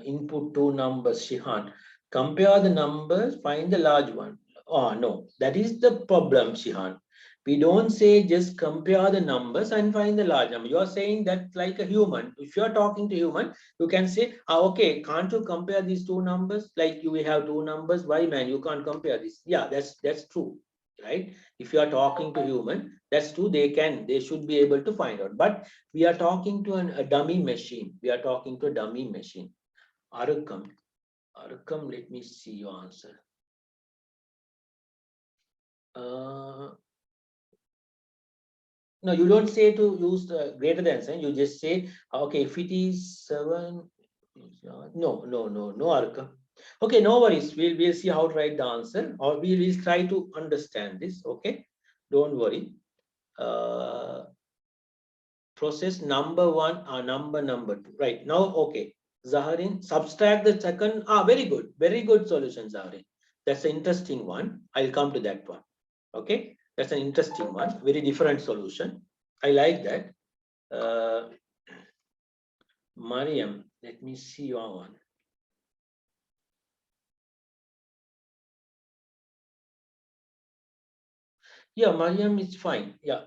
Input two numbers, Shihan. Compare the numbers, find the large one. Oh, no, that is the problem, Shihan. We don't say just compare the numbers and find the large number. You are saying that like a human. If you are talking to human, you can say, okay, can't you compare these two numbers? Like you have two numbers, why man, you can't compare this? Yeah, that's true, right? If you are talking to human, that's true, they should be able to find out. But we are talking to a dummy machine. We are talking to a dummy machine. Arukam, let me see your answer. No, you don't say to use the greater than sign. You just say, okay, if it is 7, no, Arukam. Okay, no worries. We'll see how to write the answer, or we will try to understand this. Okay, don't worry. Process number 1 or number 2. Right now, okay. Zaharin, subtract the second. Very good solution, Zaharin. That's an interesting one. I'll come to that one. Okay, that's an interesting one. Very different solution. I like that. Mariam, let me see your one. Yeah, Mariam is fine. Yeah.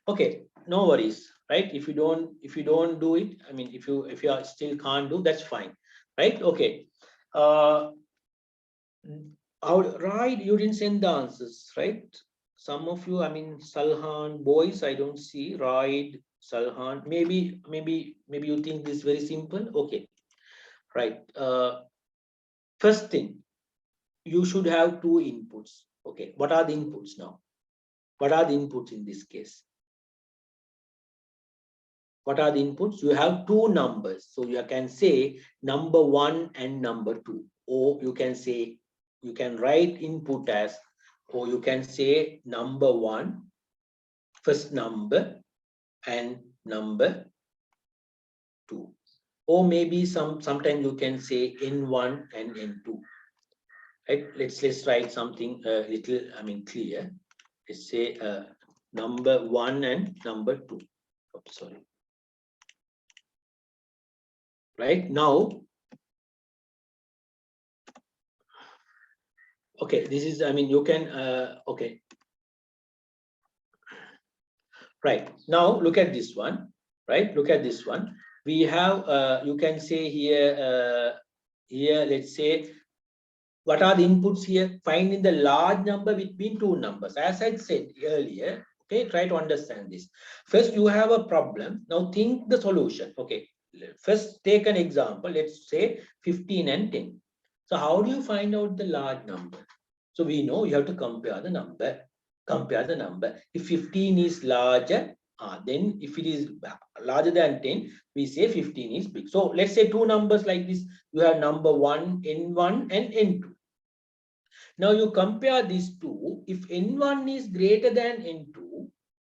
Okay. No worries, right? If you don't do it, I mean, if you are still can't do, that's fine, right? Okay. Right, you didn't send the answers, right? Some of you, I mean, Salhan, boys, I don't see. Right, Salhan. Maybe you think this is very simple. Okay, right. First thing, you should have two inputs. Okay, what are the inputs now? What are the inputs in this case? What are the inputs? You have two numbers. So you can say number 1 and number 2. Or you can say, you can write input as, or you can say number 1, first number, and number 2. Or maybe sometimes you can say N1 and N2. Right? Let's write something a little, I mean, clear. Let's say number 1 and number 2. Oh, sorry. Right now, Okay, this is, I mean, you can, okay. Right, now look at this one, right? Look at this one. We have, you can say here, let's say, what are the inputs here? Finding the large number between two numbers. As I said earlier, okay, try to understand this. First, you have a problem. Now think the solution. Okay, first take an example. Let's say 15 and 10. So how do you find out the large number? So we know you have to compare the number. Compare the number. If 15 is larger, then if it is larger than 10, we say 15 is big. So let's say two numbers like this. You have number 1, N1 and N2. Now you compare these two. If N1 is greater than N2,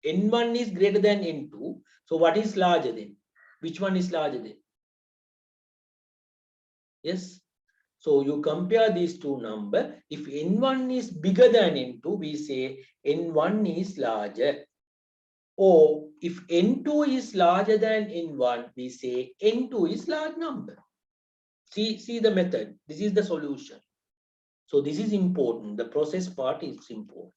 N1 is greater than N2. So what is larger then? Which one is larger then? Yes. So you compare these two numbers. If N1 is bigger than N2, we say N1 is larger. Or if N2 is larger than N1, we say N2 is large number. See the method. This is the solution. So this is important. The process part is important.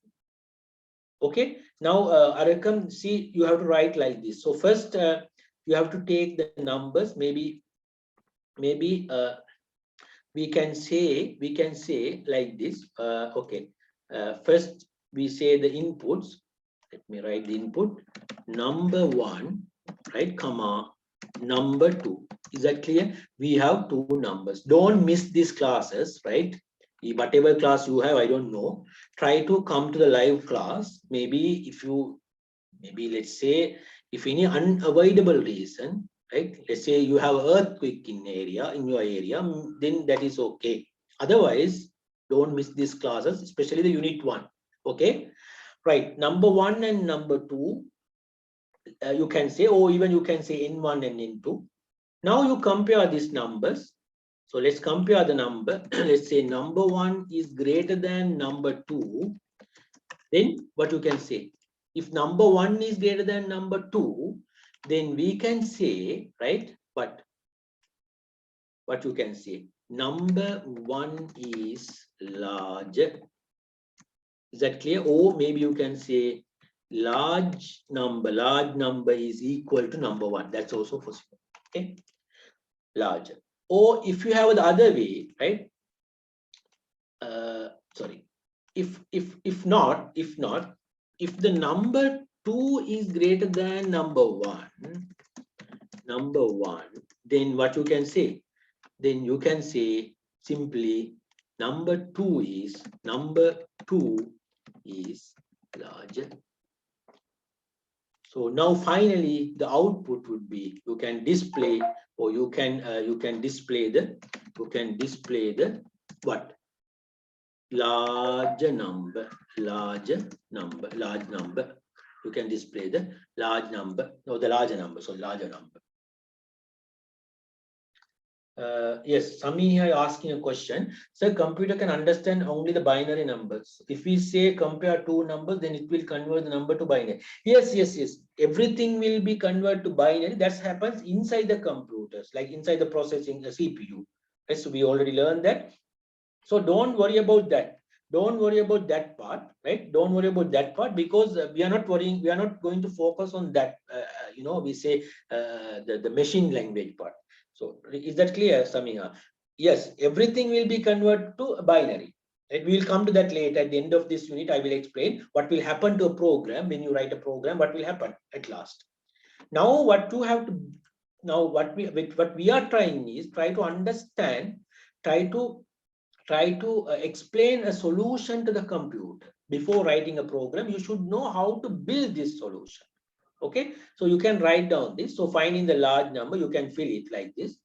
Okay, now Arakam, see, you have to write like this. So first you have to take the numbers. Maybe we can say like this. Okay, first we say the inputs. Let me write the input. Number 1, right, comma, number 2. Is that clear? We have two numbers. Don't miss these classes, right? Whatever class you have, I don't know. Try to come to the live class. Maybe if you, maybe let's say, if any unavoidable reason, right? Let's say you have earthquake in your area, then that is okay. Otherwise, don't miss these classes, especially the unit 1. Okay, right? Number 1 and number 2, you can say, or even you can say N1 and N2. Now you compare these numbers. So let's compare the number. Let's say number 1 is greater than number 2. Then what you can say? If number 1 is greater than number 2, then we can say, right? But what you can say? Number 1 is larger. Is that clear? Or maybe you can say large number is equal to number 1. That's also possible. Okay, larger. Or if you have the other way, right? Sorry. If not, if the number 2 is greater than number 1, then what you can say? Then you can say simply number 2 is larger. So now finally the output would be, you can display, or you can display the what? Large number. You can display the large number, or the larger number, so larger number. Yes, Sami is asking a question. Sir, computer can understand only the binary numbers. If we say compare two numbers, then it will convert the number to binary. Yes. Everything will be converted to binary. That happens inside the computers, like inside the processing, the CPU. Yes, so we already learned that. So don't worry about that. Don't worry about that part, right? Don't worry about that part, because we are not worrying. We are not going to focus on that. We say the machine language part. So is that clear, Samiha? Yes, everything will be converted to binary. Right? We will come to that later. At the end of this unit, I will explain what will happen to a program when you write a program. What will happen at last? Now, what you have to now what we are trying is try to understand, try to explain a solution to the computer. Before writing a program, you should know how to build this solution. Okay, so you can write down this. So finding the large number, you can fill it like this.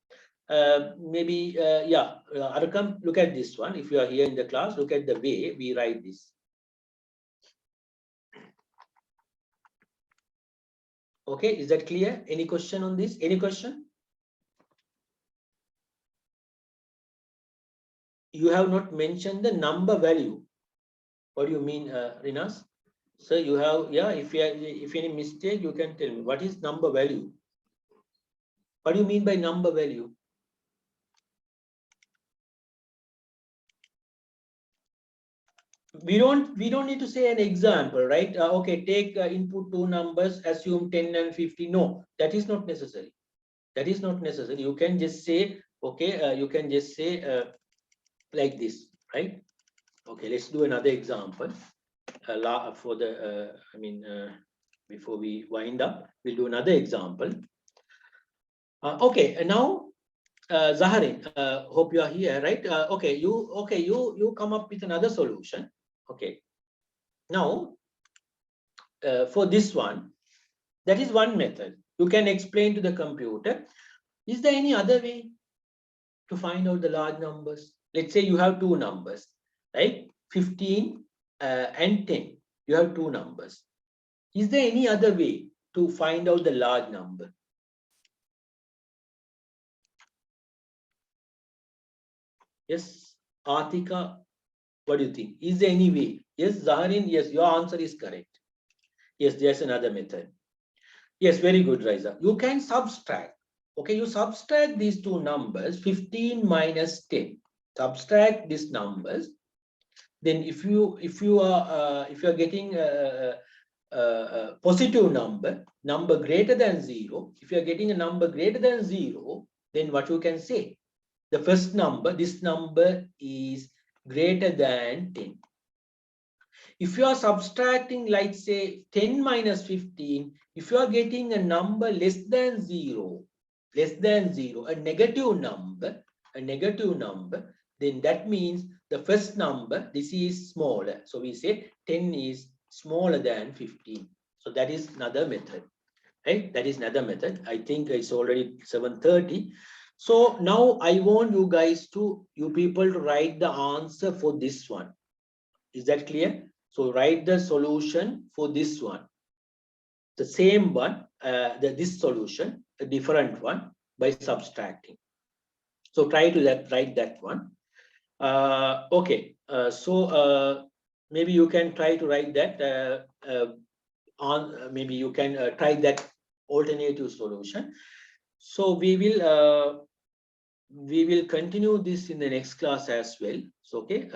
Arakam, look at this one. If you are here in the class, look at the way we write this. Okay, is that clear? Any question on this? Any question? You have not mentioned the number value. What do you mean, Rinas? So you have, yeah, if any mistake, you can tell me what is number value. What do you mean by number value? we don't need to say an example, right? Okay, take input two numbers, assume 10 and 50. No, that is not necessary. That is not necessary. You can just say, okay, you can just say like this, right? Okay, let's do another example. For the, before we wind up, we'll do another example. Okay, and now, Zaharin, hope you are here, right? Okay, you come up with another solution. Okay, now for this one, that is one method. You can explain to the computer. Is there any other way to find out the large numbers? Let's say you have two numbers, right? 15 and 10. You have two numbers. Is there any other way to find out the large number? Yes, Atika, what do you think? Is there any way? Yes, Zaharin, yes, your answer is correct. Yes, there's another method. Yes, very good, Raisa. You can subtract. Okay, you subtract these two numbers, 15 minus 10. Subtract these numbers. Then if you are getting a positive number greater than 0, if you are getting a number greater than 0, then what you can say? The first number, this number is greater than 10. If you are subtracting, like say 10 minus 15, if you are getting a number less than 0, a negative number, then that means the first number, this is smaller. So we say 10 is smaller than 15. So that is another method, right? That is another method. I think it's already 7:30. So now I want you people to write the answer for this one. Is that clear? So write the solution for this one, the same one, this solution, a different one by subtracting. So try to write that one. Okay, maybe you can try to write that maybe you can try that alternative solution. So we will continue this in the next class as well. So okay,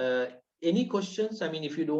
any questions? I mean, if you don't